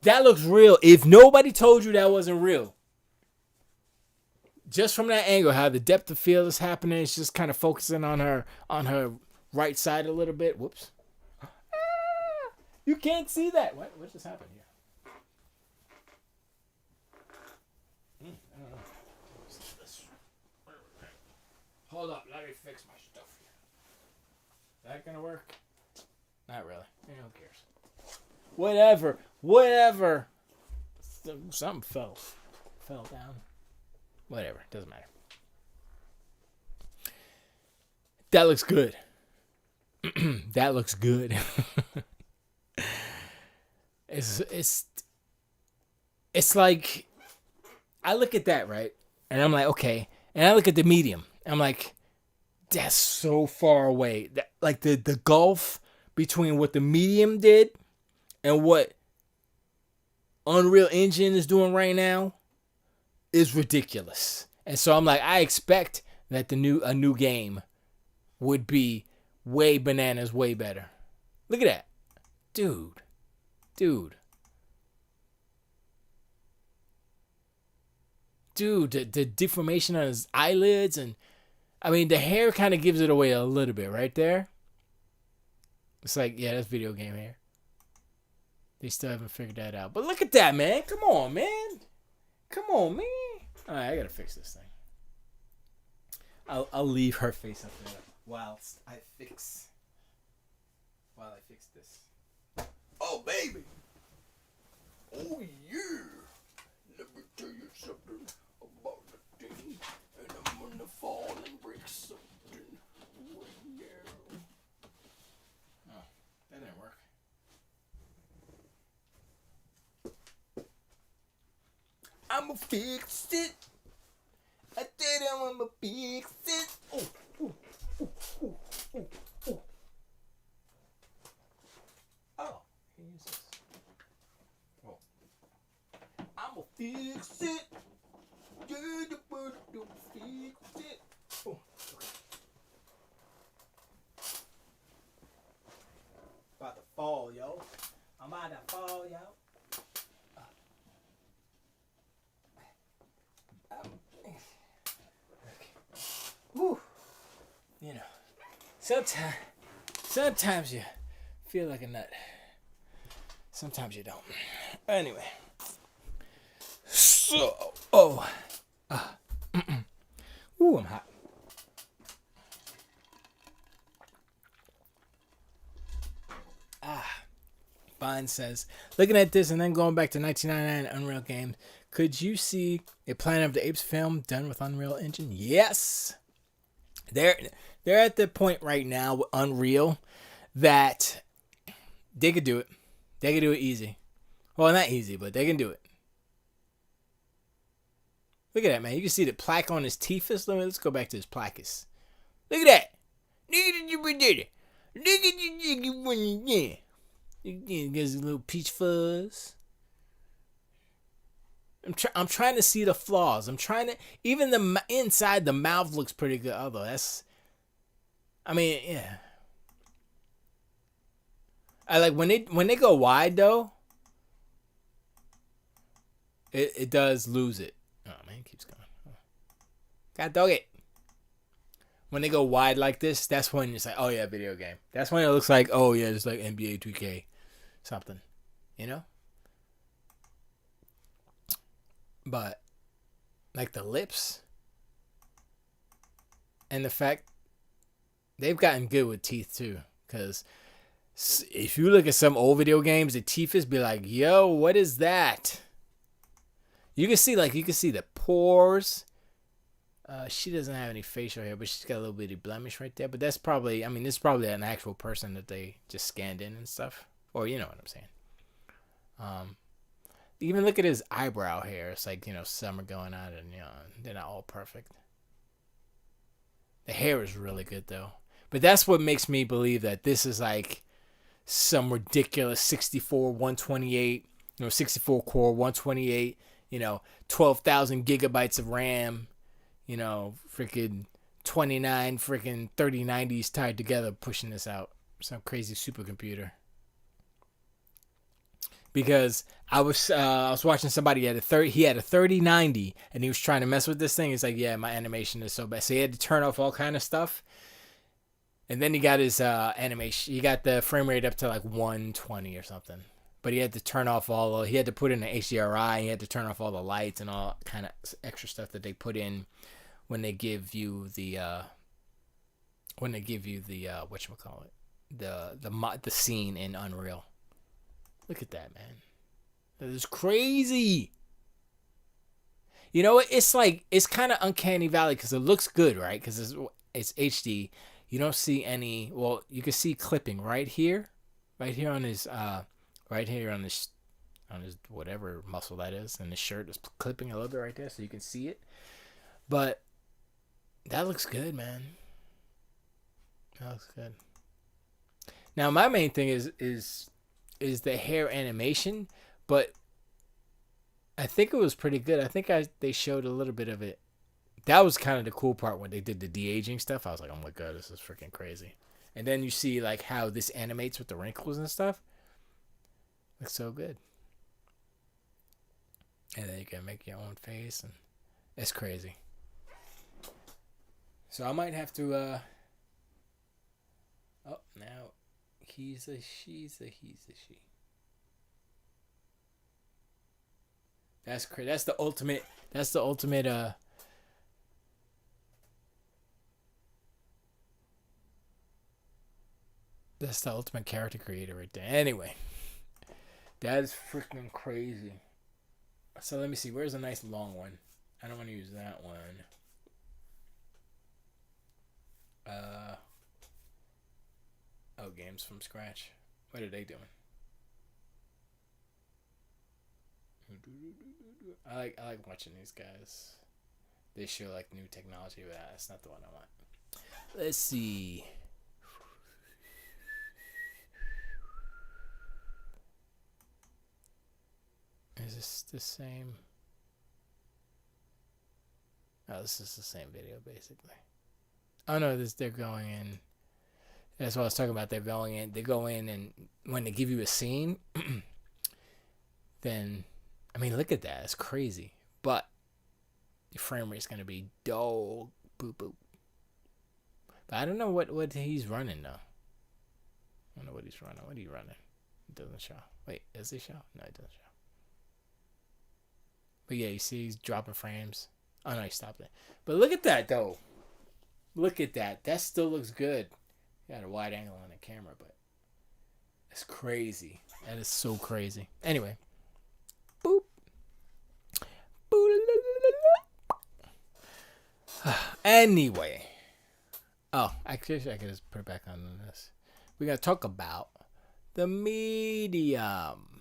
That looks real. If nobody told you that wasn't real, just from that angle, how the depth of field is happening, it's just kind of focusing on her right side a little bit. Whoops. You can't see that. What just happened here? I don't know. Hold up. Let me fix my stuff here. Is that going to work? Not really. Who cares? Whatever. Something fell down. Whatever, doesn't matter. That looks good. That looks good. It's like, I look at that, right? And I'm like, okay. And I look at the medium. I'm like, that's so far away. Like the gulf between what the medium did and what Unreal Engine is doing right now is ridiculous. And so I'm like, I expect that a new game would be way bananas, way better. Look at that. Dude. The deformation on his eyelids, and I mean the hair kind of gives it away a little bit right there. It's like, yeah, that's video game hair. They still haven't figured that out. But look at that, man. Come on, man. Alright, I gotta fix this thing. I'll leave her face up there while I fix this. Oh, baby! Oh, yeah! Let me tell you something about the thing, and I'm gonna fall and break something. Oh, yeah. Oh, that didn't work. I'm I'ma fix it. I said I'ma fix it. Oh, ooh, ooh, ooh, ooh, ooh. Oh, use this. Oh. I'ma fix it. Fix it. Oh. About to fall, yo. I'm about to fall, yo. Whew. You know, sometimes you feel like a nut. Sometimes you don't. Anyway. So, ooh, I'm hot. Vine says, looking at this and then going back to 1999 Unreal games, could you see a Planet of the Apes film done with Unreal Engine? Yes. They're at the point right now with Unreal that they could do it. They could do it easy. Well, not easy, but they can do it. Look at that, man. You can see the plaque on his teeth. Let's go back to his plaques. Look at that. Look at yeah. He gets a little peach fuzz. I'm trying to see the flaws. I'm trying to, even the inside the mouth looks pretty good. Although yeah. I like when they go wide though. It does lose it. Oh man, it keeps going. God dog it. When they go wide like this, that's when it's like, oh yeah, video game. That's when it looks like, oh yeah, it's like NBA 2K something, you know? But like the lips and the fact they've gotten good with teeth too, because if you look at some old video games, the teeth is be like, yo, what is that? You can see the pores. She doesn't have any facial hair, but she's got a little bitty blemish right there. But that's probably, this is probably an actual person that they just scanned in and stuff. Or you know what I'm saying. Even look at his eyebrow hair. It's like, some are going on and, they're not all perfect. The hair is really good, though. But that's what makes me believe that this is like some ridiculous 64, 128, 64 core, 128, 12,000 gigabytes of RAM. Freaking 29 freaking 3090s tied together pushing this out. Some crazy supercomputer. Because I was watching somebody he had a 3090 and he was trying to mess with this thing. It's like, yeah, my animation is so bad. So he had to turn off all kind of stuff. And then he got his animation. He got the frame rate up to like 120 or something. But he had to turn off he had to put in an HDRI. He had to turn off all the lights and all kind of extra stuff that they put in when they give you the whatchamacallit, the scene in Unreal. Look at that, man. That is crazy. It's kind of uncanny valley because it looks good, right? Because it's HD. You don't see any. Well, you can see clipping right here on his whatever muscle that is, and his shirt is clipping a little bit right there, so you can see it. But that looks good, man. That looks good. Now, my main thing is the hair animation, but I think it was pretty good. I think they showed a little bit of it. That was kind of the cool part when they did the de-aging stuff. I was like, oh my god, this is freaking crazy. And then you see like how this animates with the wrinkles and stuff. Looks so good. And then you can make your own face, and it's crazy. So I might have to now he's a she's a he's a she. That's crazy. That's the ultimate that's the ultimate character creator right there. Anyway, that is freaking crazy. So let me see. Where's a nice long one? I don't want to use that one. Games from scratch. What are they doing? I like watching these guys. They show like new technology, but that's not the one I want. Let's see. Is this the same? Oh, this is the same video basically. Oh no, they're going in. That's what I was talking about. They're going in. They go in, and when they give you a scene, then, I mean, look at that. It's crazy. But your frame rate's gonna be dull. Boop boop. But I don't know what he's running though. I don't know what he's running. What are you running? It doesn't show. Wait, does it show? No, it doesn't show. But yeah, you see he's dropping frames. Oh no, he stopped it. But look at that though. Look at that. That still looks good. Got a wide angle on the camera, but it's crazy. That is so crazy. Anyway. Boop. Anyway. Oh, actually, I could just put it back on this. We're going to talk about the medium.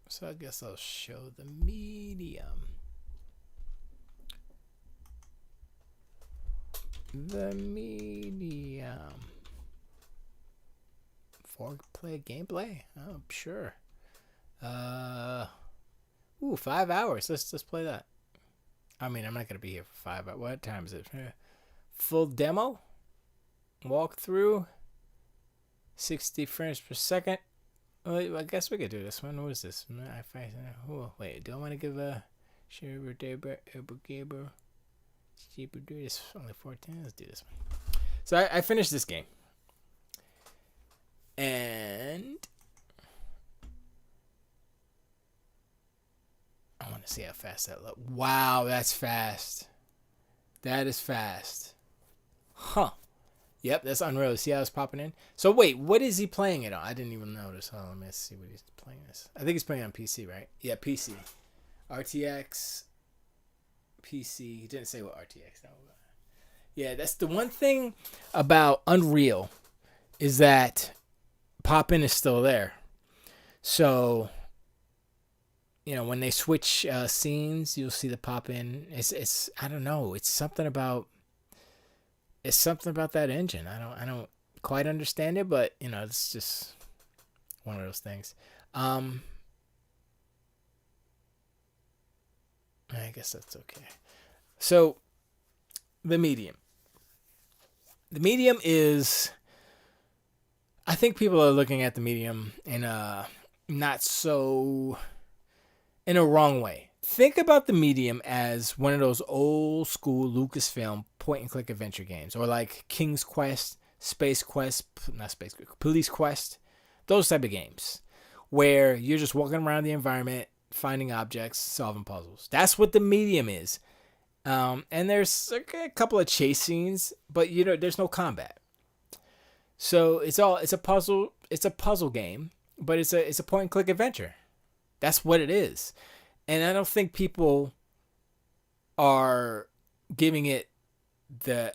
So I guess I'll show the medium. The medium. 4-player gameplay? Oh, sure. 5 hours. Let's play that. I mean, I'm not gonna be here for 5 hours. What time is it? Full demo. Walkthrough. 60 frames per second. Well, I guess we could do this one. What is this? Wait, do I want to give a share this only 14. Let's do this one. So I finished this game, and I want to see how fast that looks. Wow, that's fast. That is fast. Huh. Yep, that's Unreal. See how it's popping in? So wait, what is he playing it on? I didn't even notice. Hold on, let's see what he's playing this. I think he's playing on PC, right? Yeah, PC. RTX. PC. He didn't say what RTX. No. Yeah, that's the one thing about Unreal is that pop-in is still there. So, you know, when they switch scenes, you'll see the pop-in. It's I don't know. It's something about that engine. I don't quite understand it, but you know, it's just one of those things. I guess that's okay. So, the medium. The medium is, I think people are looking at the medium in a not so, in a wrong way. Think about the medium as one of those old school Lucasfilm point and click adventure games, or like King's Quest, Police Quest, those type of games, where you're just walking around the environment, finding objects, solving puzzles. That's what the medium is. And there's a couple of chase scenes, but you know, there's no combat. So it's a puzzle game, but it's a point and click adventure. That's what it is. And I don't think people are giving it the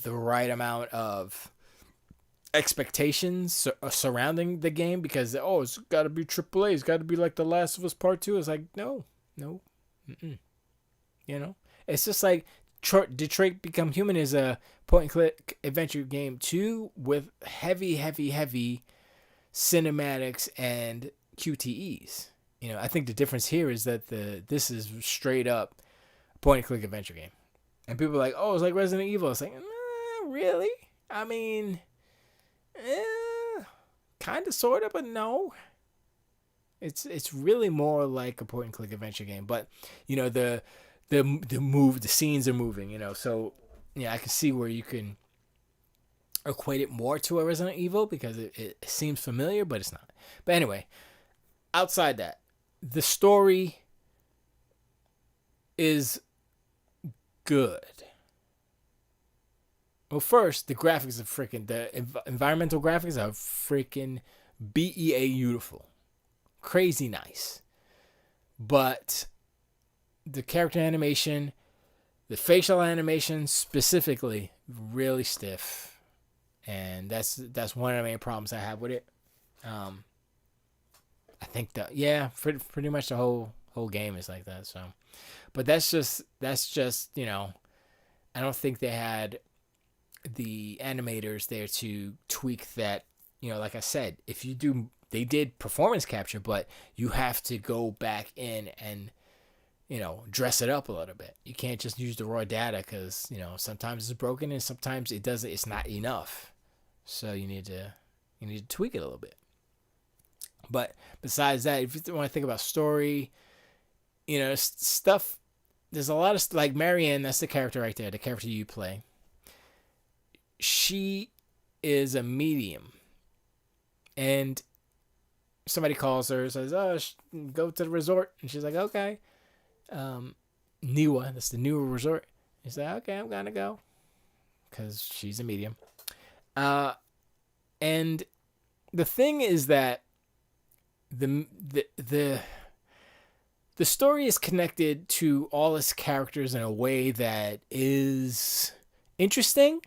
right amount of expectations surrounding the game, because it's got to be AAA, it's got to be like The Last of Us Part 2. It's like no. You know, it's just like Detroit Become Human is a point and click adventure game too, with heavy cinematics and QTEs. You know, I think the difference here is that this is straight up point and click adventure game, and people are like, oh, it's like Resident Evil. It's like, really? I mean, kind of, sort of, but no. It's really more like a point and click adventure game, but you know, the scenes are moving, you know, so yeah, I can see where you can equate it more to a Resident Evil because it seems familiar, but it's not. But anyway, outside that, the story is good. Well, first, the graphics are the environmental graphics are freaking beautiful. Crazy nice. But the character animation, the facial animation specifically, really stiff. And that's one of the main problems I have with it. I think that, yeah, pretty much the whole game is like that. So, but that's just I don't think they had the animators there to tweak that. Like I said, if you do, they did performance capture, but you have to go back in and dress it up a little bit. You can't just use the raw data because sometimes it's broken and sometimes it doesn't. It's not enough. So you need to tweak it a little bit. But besides that, if you want to think about story, stuff. There's a lot of like Marianne. That's the character right there. The character you play. She is a medium, and somebody calls her and says, "Oh, go to the resort," and she's like, "Okay." Niwa, that's the Niwa resort. He's like, "Okay, I'm gonna go," because she's a medium. And the thing is that the story is connected to all its characters in a way that is interesting.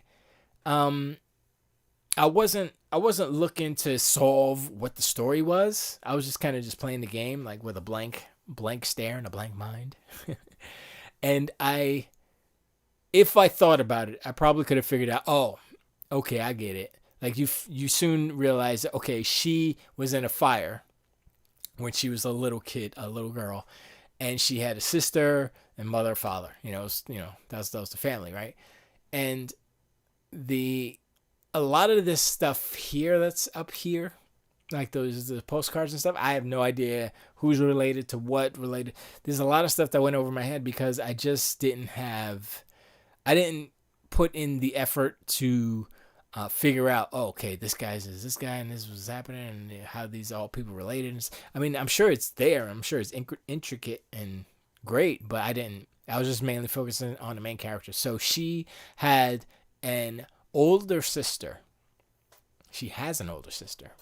I wasn't looking to solve what the story was. I was just kind of just playing the game like with a blank stare and a blank mind. And if I thought about it, I probably could have figured out, oh, okay, I get it. Like you soon realize that, okay, she was in a fire when she was a little kid, a little girl, and she had a sister and mother, father. That was the family, right? And a lot of this stuff here that's up here, like the postcards and stuff, I have no idea who's related to what related. There's a lot of stuff that went over my head because I just didn't put in the effort to figure out, oh, okay, this guy's is this guy and this was happening and how these all people related. I mean, I'm sure it's there. I'm sure it's intricate and great, but I was just mainly focusing on the main character. So she had an older sister. She has an older sister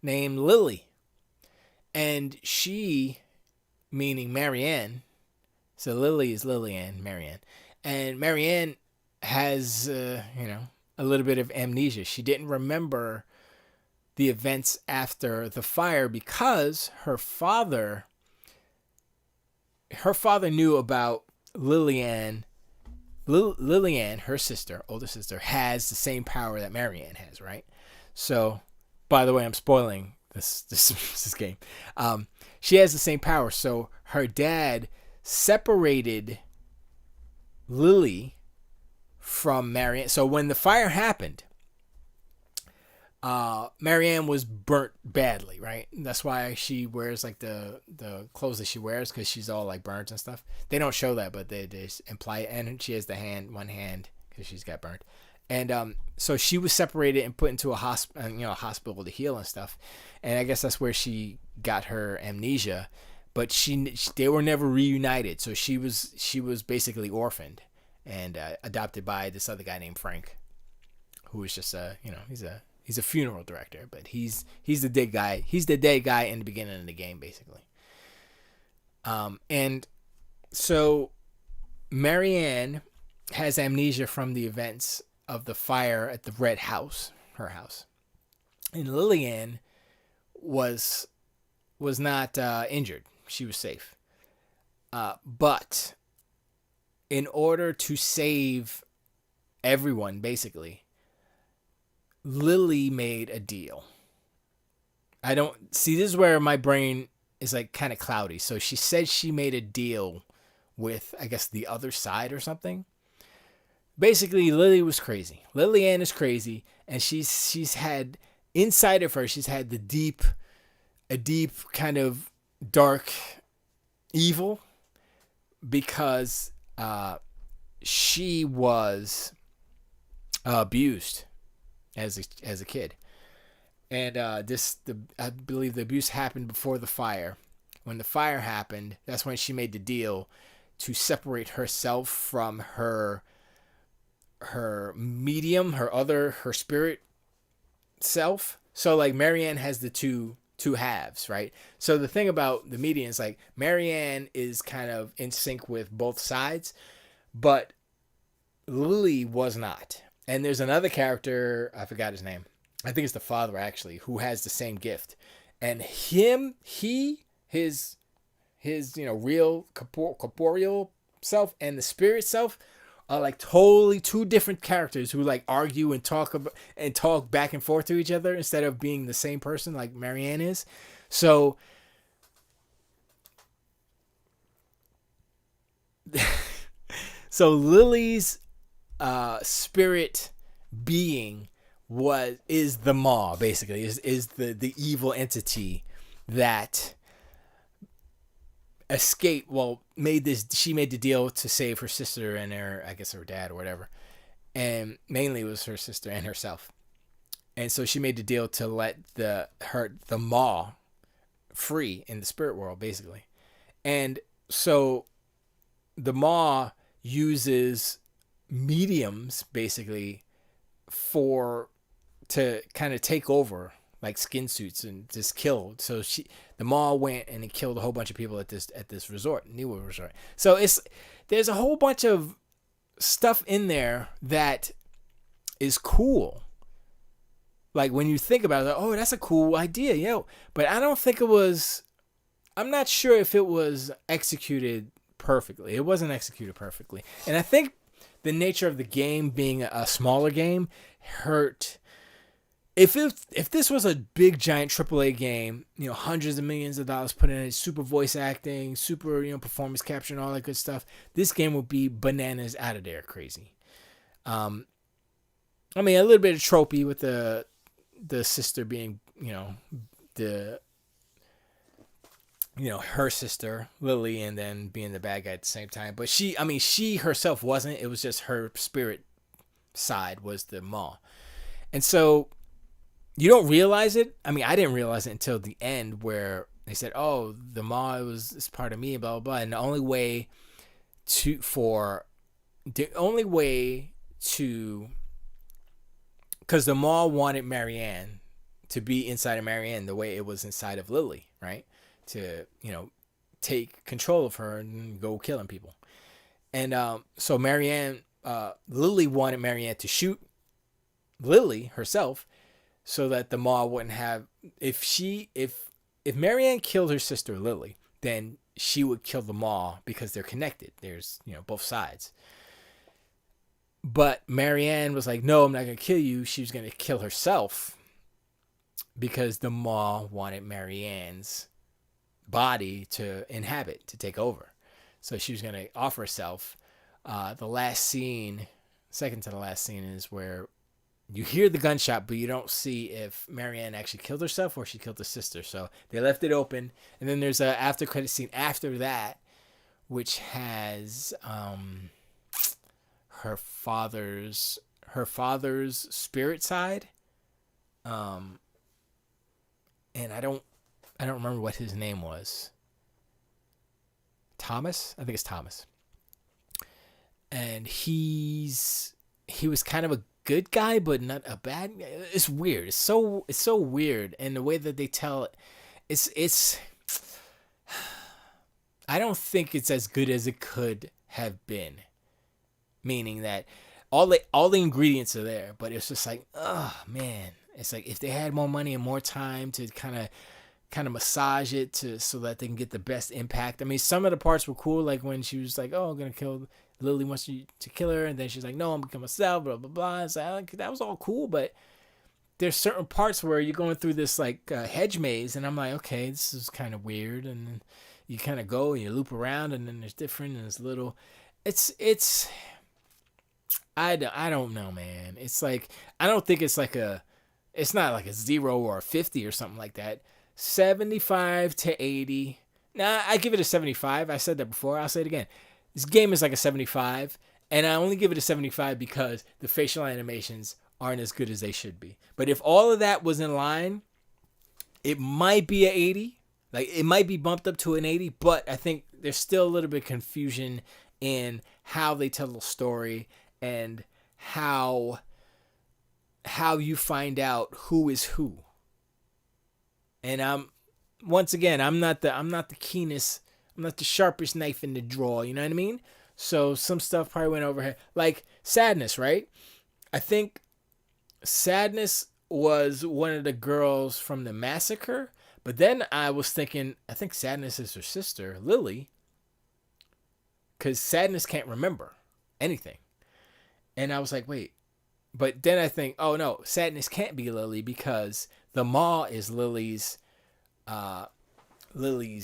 named Lily. And she, meaning Marianne, so Lily is Lillian, Marianne. And Marianne has, a little bit of amnesia. She didn't remember the events after the fire because her father knew about Lillian, her sister, older sister, has the same power that Marianne has, right? So, by the way, I'm spoiling this game. She has the same power. So her dad separated Lily from Marianne. So when the fire happened, Marianne was burnt badly, right? That's why she wears like the clothes that she wears, because she's all like burnt and stuff. They don't show that, but they just imply it. And she has one hand because she's got burnt. And so she was separated and put into a hospital to heal and stuff. And I guess that's where she got her amnesia. But they were never reunited. So she was basically orphaned and adopted by this other guy named Frank, who was just he's a funeral director, but he's the dead guy. He's the dead guy in the beginning of the game, basically. And so Marianne has amnesia from the events of the fire at the Red House, her house. And Lillian was not injured. She was safe. But in order to save everyone, basically, Lily made a deal. I don't see, this is where my brain is like kind of cloudy. So she said she made a deal with, I guess, the other side or something. Basically, Lily was crazy. Lillian is crazy, and she's had inside of her, she's had a deep kind of dark evil, because she was abused as a kid, and I believe the abuse happened before the fire. When the fire happened, that's when she made the deal to separate herself from her medium, her spirit self. So like Marianne has the two halves, right? So the thing about the medium is like Marianne is kind of in sync with both sides, but Lily was not. And there's another character, I forgot his name, I think it's the father actually, who has the same gift. And his real corporeal self and the spirit self are like totally two different characters who like argue and talk back and forth to each other instead of being the same person like Marianne is. So so Lily's spirit being is the Maw, basically, is the evil entity that escaped. Well, she made the deal to save her sister and her dad or whatever, and mainly it was her sister and herself. And so she made the deal to let the Maw free in the spirit world, basically. And so the Maw uses mediums basically to kind of take over like skin suits and just kill. So the Maw went and it killed a whole bunch of people at this resort, Newa resort. So there's a whole bunch of stuff in there that is cool. Like when you think about it, like, oh, that's a cool idea, But I don't think I'm not sure if it was executed perfectly. It wasn't executed perfectly. And I think the nature of the game being a smaller game hurt. If this was a big giant AAA game, hundreds of millions of dollars put in it, super voice acting, super performance capture and all that good stuff, this game would be bananas out of there crazy. I mean, a little bit of tropey with the sister being her sister Lily, and then being the bad guy at the same time. But she herself wasn't. It was just her spirit side was the Maw, and so you don't realize it. I mean, I didn't realize it until the end where they said, "Oh, the Maw is part of me," blah blah blah. And the only way to because the Maw wanted Marianne to be inside of Marianne the way it was inside of Lily, right? To take control of her and go killing people. And so Marianne, Lily wanted Marianne to shoot Lily herself, so that the Maw wouldn't have. If Marianne killed her sister Lily, then she would kill the Maw because they're connected. There's both sides. But Marianne was like, no, I'm not gonna kill you. She was gonna kill herself because the Maw wanted Marianne's body to inhabit, to take over. So she was going to offer herself. The last scene, second to the last scene, is where you hear the gunshot, but you don't see if Marianne actually killed herself or she killed her sister. So they left it open. And then there's an after credit scene after that, which has her father's spirit side. And I don't remember what his name was. Thomas? I think it's Thomas. And he was kind of a good guy, but not a bad guy. It's weird. It's so weird. And the way that they tell it, it's I don't think it's as good as it could have been. Meaning that all the ingredients are there, but it's just like, oh man. It's like if they had more money and more time to kind of massage it so that they can get the best impact. I mean, some of the parts were cool, like when she was like, "Oh, I'm gonna kill Lily, wants you to kill her," and then she's like, "No, I'm gonna kill myself." Blah blah blah. So that was all cool, but there's certain parts where you're going through this like hedge maze, and I'm like, okay, this is kind of weird, and then you kind of go and you loop around, and then there's different, and it's little, it's. I don't know, man. It's like I don't think it's like it's not like a 0 or a 50 or something like that. 75 to 80. Nah, I give it a 75. I said that before. I'll say it again. This game is like a 75, and I only give it a 75 because the facial animations aren't as good as they should be. But if all of that was in line, it might be a 80. Like it might be bumped up to an 80, but I think there's still a little bit of confusion in how they tell the story and how you find out who is who. And once again, I'm not the keenest, I'm not the sharpest knife in the drawer, you know what I mean? So some stuff probably went over here. Like Sadness, right? I think Sadness was one of the girls from the massacre, But then I was thinking, I think Sadness is her sister, Lily, because Sadness can't remember anything. And I was like, wait. But then I think, oh no, Sadness can't be Lily because the maw is Lily's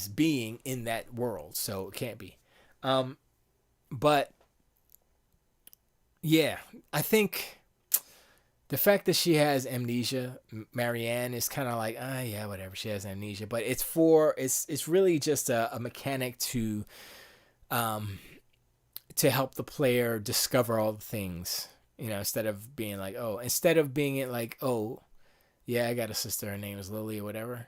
being in that world, so it can't be. But yeah, I think the fact that she has amnesia, Marianne, is kind of like, yeah, whatever. She has amnesia, but it's really just a mechanic to help the player discover all the things. Instead of being like, oh, yeah, I got a sister. Her name is Lily or whatever.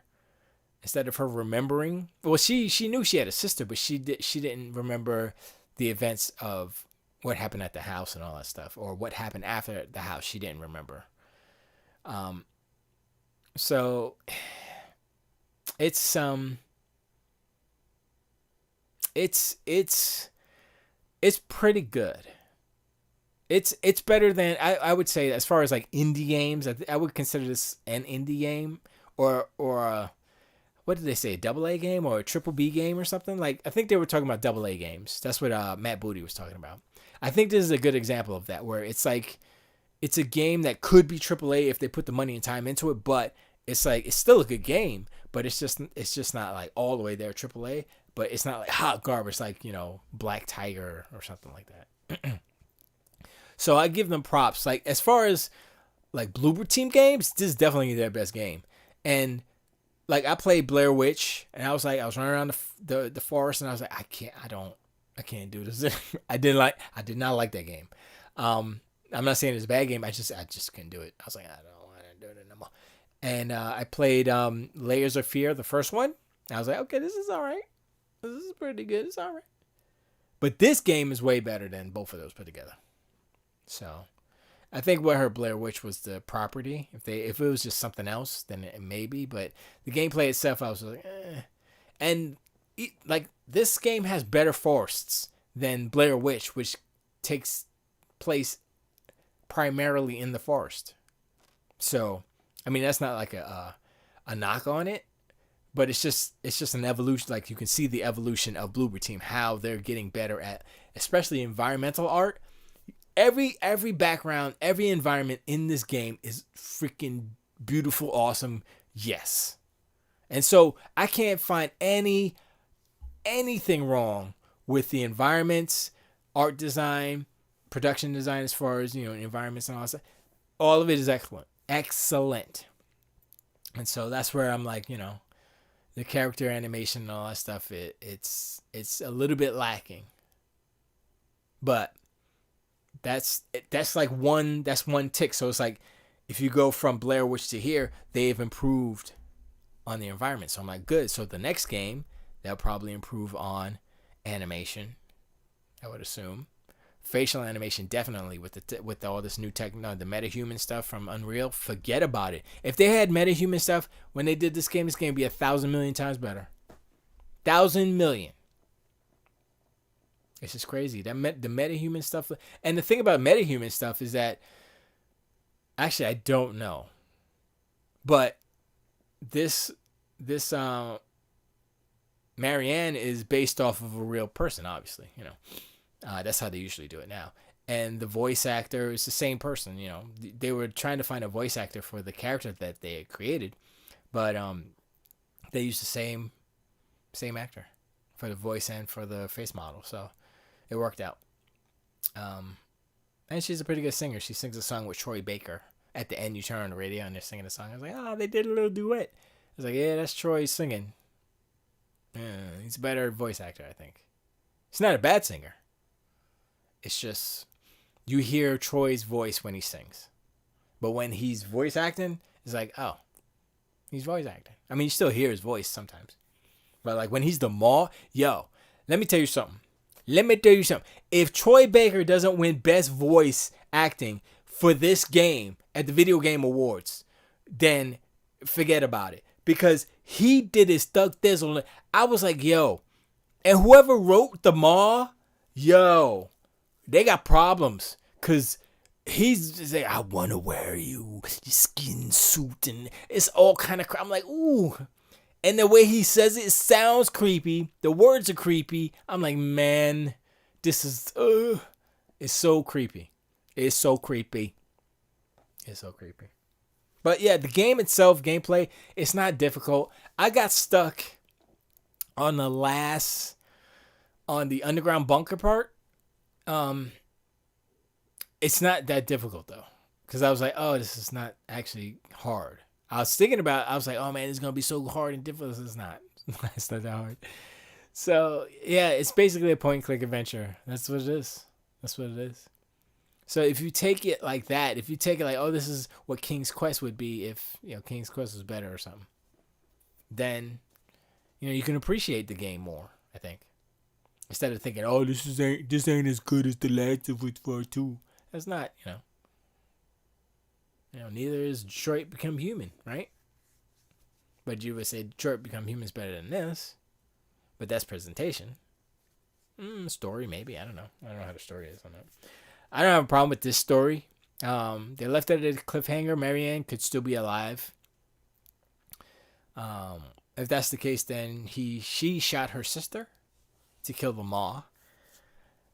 Instead of her remembering, well, she knew she had a sister, but she didn't remember the events of what happened at the house and all that stuff, or what happened after the house. She didn't remember. So it's pretty good. It's better than I would say, as far as like indie games. I would consider this an indie game, or what did they say, a double A game or a triple B game or something? Like, I think they were talking about double A games. That's what Matt Booty was talking about. I think this is a good example of that, where it's like, it's a game that could be triple A if they put the money and time into it, but it's like, it's still a good game, but it's just not like all the way there triple A, but it's not like hot garbage like, Black Tiger or something like that. So I give them props. Like, as far as like Bloober Team games, this is definitely their best game. And like, I played Blair Witch, and I was running around the forest, and I was like, I can't do this. I did not like that game. I'm not saying it's a bad game. I just couldn't do it. I was like, I don't want to do it anymore. And I played Layers of Fear, the first one. I was like, okay, this is all right. This is pretty good. It's all right. But this game is way better than both of those put together. So I think what her Blair Witch was the property. If it was just something else, then it maybe. But the gameplay itself, I was like, eh. And like, this game has better forests than Blair Witch, which takes place primarily in the forest. So, I mean, that's not like a knock on it, but it's just an evolution. Like, you can see the evolution of Bloober Team, how they're getting better at, especially environmental art. Every background, every environment in this game is freaking beautiful, awesome. Yes. And so I can't find anything wrong with the environments, art design, production design, as far as, environments and all that stuff. All of it is excellent. Excellent. And so that's where I'm like, the character animation and all that stuff, it's a little bit lacking. But that's one tick. So it's like, if you go from Blair Witch to here, they've improved on the environment. So I'm like, good. So the next game, they'll probably improve on animation, I would assume. Facial animation, definitely, with all this new tech, the metahuman stuff from Unreal. Forget about it. If they had metahuman stuff when they did this game would be 1,000 million times better. 1,000 million. It's just crazy. The metahuman stuff. And the thing about metahuman stuff is that, actually, I don't know, but this Marianne is based off of a real person, obviously. That's how they usually do it now. And the voice actor is the same person. They were trying to find a voice actor for the character that they had created, but they used the same actor for the voice and for the face model. So it worked out. And she's a pretty good singer. She sings a song with Troy Baker. At the end, you turn on the radio and they're singing a song. I was like, they did a little duet. I was like, yeah, that's Troy singing. He's a better voice actor, I think. He's not a bad singer. It's just, you hear Troy's voice when he sings. But when he's voice acting, it's like, oh, he's voice acting. I mean, you still hear his voice sometimes. But like, when he's the Maw, let me tell you something. If Troy Baker doesn't win Best Voice Acting for this game at the Video Game Awards, then forget about it. Because he did his Thug Thizzle. I was like, and whoever wrote the Maw, they got problems. Because he's just like, I want to wear your skin suit. And it's all kind of crap. I'm like, ooh. And the way he says it sounds creepy. The words are creepy. I'm like, man, this is it's so creepy. It's so creepy. It's so creepy. But yeah, the game itself, gameplay, it's not difficult. I got stuck on the underground bunker part. Um, it's not that difficult though, because I was like, oh, this is not actually hard. I was thinking about, I was like, oh man, it's gonna be so hard and difficult. It's not. It's not that hard. So yeah, it's basically a point and click adventure. That's what it is. That's what it is. So if you take it like that, if you take it like, oh, this is what King's Quest would be if King's Quest was better or something, then you can appreciate the game more. I think instead of thinking, oh, this ain't as good as The Last of Us Part 2. That's not. Neither is Detroit Become Human, right? But you would say Detroit Become Human is better than this. But that's presentation. Story, maybe. I don't know. I don't know how the story is on that. I don't have a problem with this story. They left it at a cliffhanger. Marianne could still be alive. If that's the case, then she shot her sister to kill the maw.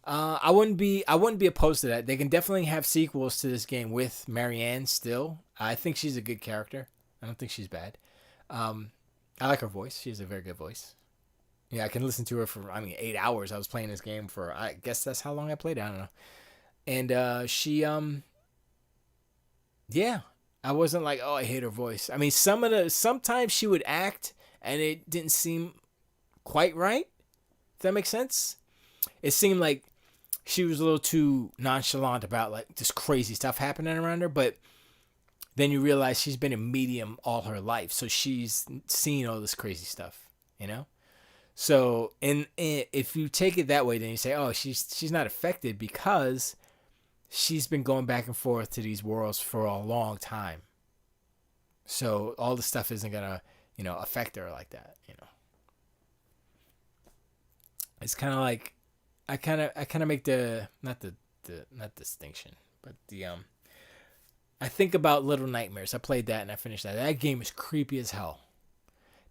I wouldn't be opposed to that. They can definitely have sequels to this game with Marianne still. I think she's a good character. I don't think she's bad. I like her voice. She has a very good voice. Yeah, I can listen to her for 8 hours. I was playing this game for, I guess that's how long I played. I don't know. And she yeah, I wasn't like, oh, I hate her voice. I mean, sometimes she would act and it didn't seem quite right. If that makes sense. It seemed like she was a little too nonchalant about like this crazy stuff happening around her, but then you realize she's been a medium all her life, so she's seen all this crazy stuff, So, and if you take it that way, then you say, oh, she's not affected because she's been going back and forth to these worlds for a long time. So all the stuff isn't gonna, affect her like that. It's kind of like, I kind of make the not distinction, but I think about Little Nightmares. I played that and I finished that. That game is creepy as hell.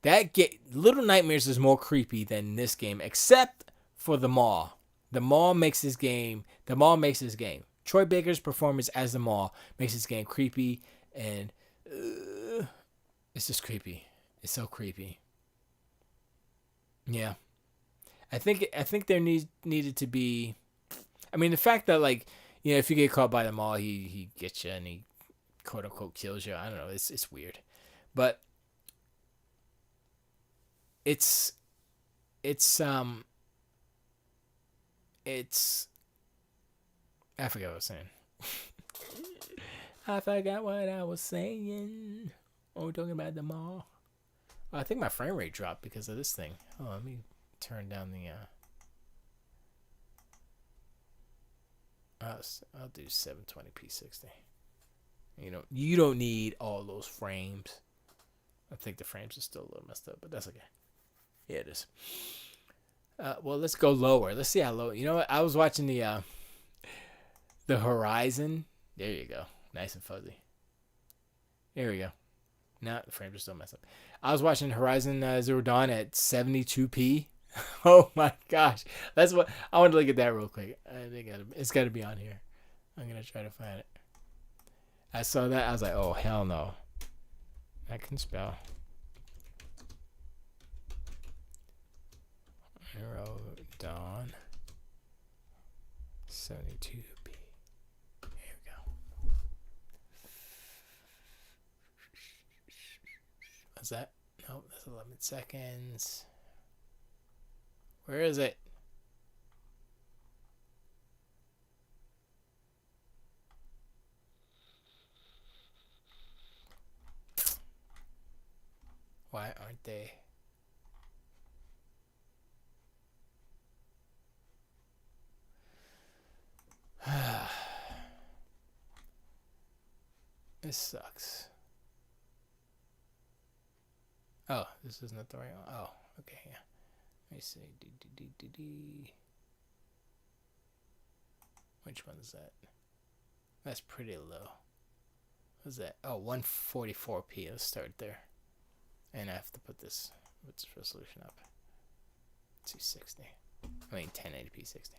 Little Nightmares is more creepy than this game, except for the Maw. The Maw makes this game. Troy Baker's performance as the Maw makes this game creepy, and it's just creepy. It's so creepy. Yeah, I think there needed to be. I mean, the fact that if you get caught by the Maw, he gets you and he quote unquote kills you. I don't know. It's weird, but it's I forgot what I was saying. I forgot what I was saying. Oh, we're talking about the mall. Oh, I think my frame rate dropped because of this thing. Oh, let me turn down the. I'll do 720p 60. You don't need all those frames. I think the frames are still a little messed up, but that's okay. Yeah, it is. Well, let's go lower. Let's see how low. You know what? I was watching the Horizon. There you go. Nice and fuzzy. There we go. Now the frames are still messed up. I was watching Horizon Zero Dawn at 72p. Oh my gosh. That's what I want to look at that real quick. I think it's got to be on here. I'm going to try to find it. I saw that. I was like, oh, hell no. I can spell. Zero Dawn 72p. Here we go. What's that? Nope, that's 11 seconds. Where is it? Why aren't they? This sucks. Oh, this is not the right one. Oh, okay, yeah. Let me see. Which one is that? That's pretty low. What's that? Oh, 144p. Let's start there. And I have to put this What's the resolution up? 260. I mean 1080p 60.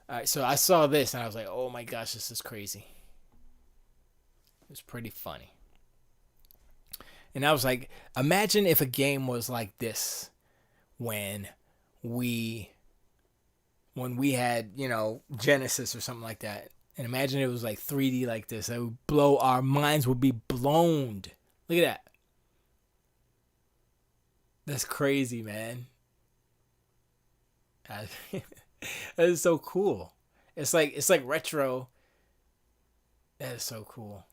All right, so I saw this and I was like, oh my gosh, this is crazy. It's pretty funny. And I was like, imagine if a game was like this when we had, Genesis or something like that. And imagine it was like 3D like this. That would blow, our minds would be blown. Look at that. That's crazy, man. That is so cool. It's like retro. That is so cool.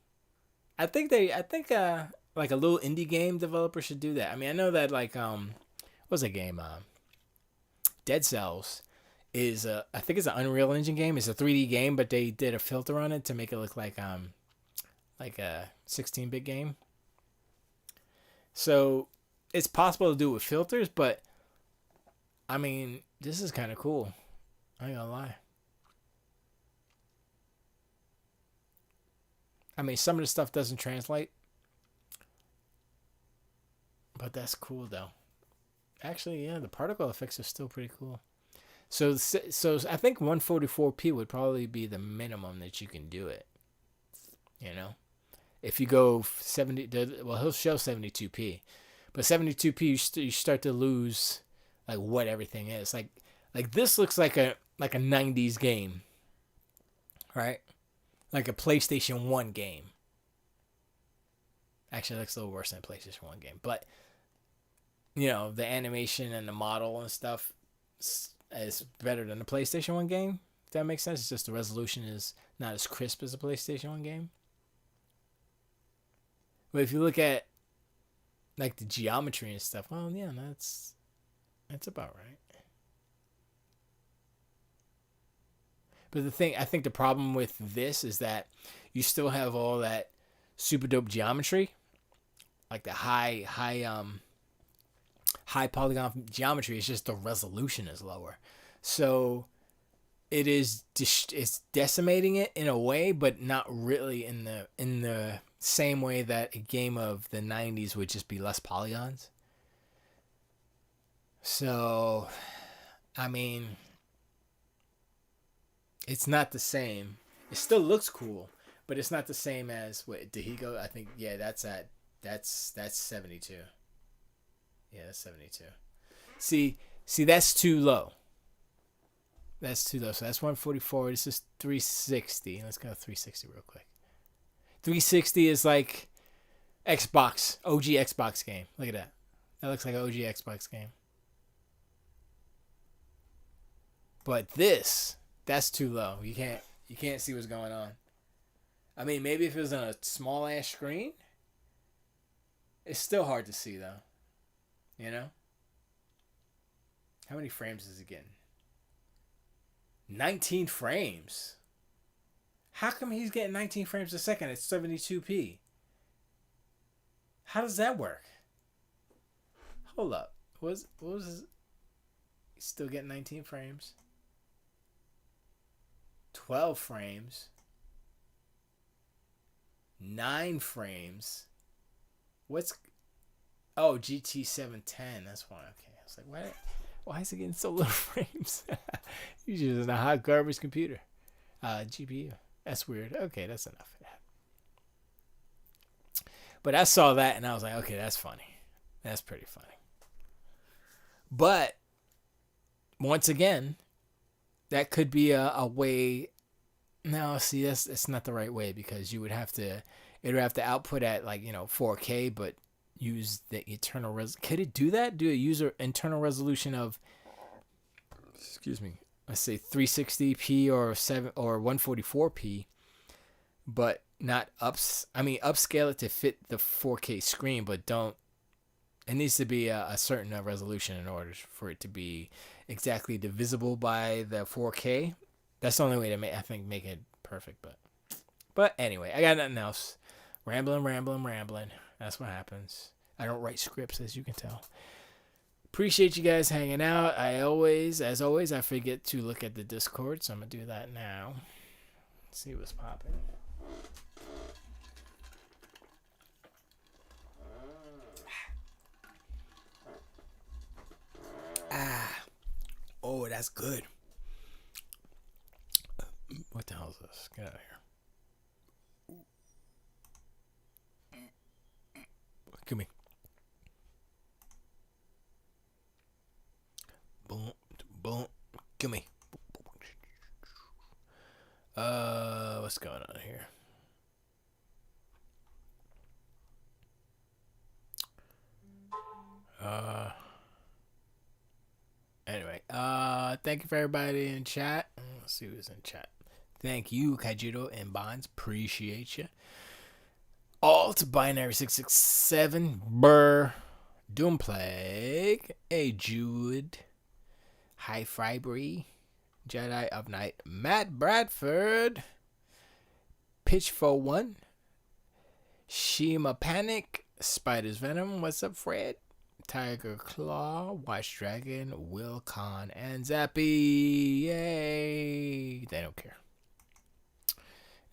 I think like a little indie game developer should do that. I mean, I know that like what's that game? Dead Cells is I think it's an Unreal Engine game. It's a 3D game, but they did a filter on it to make it look like a 16-bit game. So it's possible to do it with filters, but I mean, this is kind of cool. I ain't gonna lie. I mean, some of the stuff doesn't translate, but that's cool though. Actually, yeah, the particle effects are still pretty cool. So I think 144p would probably be the minimum that you can do it. You know, if you go 70, well, he'll show 72p, but 72p you start to lose like what everything is. Like this looks like a 90s game, right? Like a PlayStation 1 game. Actually, it looks a little worse than a PlayStation 1 game, but the animation and the model and stuff is better than the PlayStation 1 game. If that makes sense. It's just the resolution is not as crisp as a PlayStation 1 game. But if you look at like the geometry and stuff, well, yeah, that's about right. But I think the problem with this is that you still have all that super dope geometry, like the high polygon geometry. It's just the resolution is lower, so it's decimating it in a way, but not really in the same way that a game of the 90s would just be less polygons. So, I mean, it's not the same. It still looks cool, but it's not the same as what did he go? I think that's 72. Yeah, that's 72. See, that's too low. That's too low. So that's 144. This is 360. Let's go 360 real quick. 360 is like Xbox, OG Xbox game. Look at that. That looks like an OG Xbox game. But that's too low. You can't see what's going on. I mean, maybe if it was on a small ass screen, it's still hard to see though. How many frames is it getting? 19 frames. How come he's getting 19 frames a second at 72p? How does that work? Hold up. What was his... He's still getting 19 frames. 12 frames. 9 frames. Oh, GT 710. That's why. Okay. I was like, why is it getting so little frames? He's using a hot garbage computer. GPU. That's weird. Okay, that's enough of that. But I saw that and I was like, okay, that's funny. That's pretty funny. But once again, that could be a way. No, see, that's not the right way, because it would have to output at 4K, but use the internal could it do that? Do a user internal resolution of, excuse me, let's say 360p or 144p, but not upscale it to fit the 4K screen, but don't. It needs to be a certain resolution in order for it to be exactly divisible by the 4K. That's the only way to make it perfect. But anyway, I got nothing else. Rambling. That's what happens. I don't write scripts, as you can tell. Appreciate you guys hanging out. As always, I forget to look at the Discord, so I'm going to do that now. See what's popping. that's good. What the hell is this? Get out of here. Give me. Boom, boom. Give me. What's going on here? Anyway, thank you for everybody in chat. Let's see who's in chat. Thank you, Kajito and Bonds. Appreciate you. Alt Binary 667 Burr Doomplague A Jude High Fribery Jedi of Night Matt Bradford Pitch41 Shima Panic Spider's Venom. What's up, Fred? Tiger Claw, Watch Dragon, Will Khan, and Zappy. Yay! They don't care.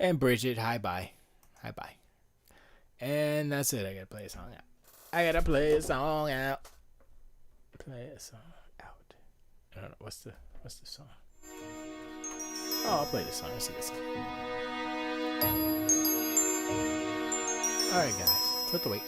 And Bridget, hi bye. Hi bye. And that's it. I gotta play a song out. I don't know what's the song. Oh, I'll play this song. Let's see this song. Alright guys. Let's wait.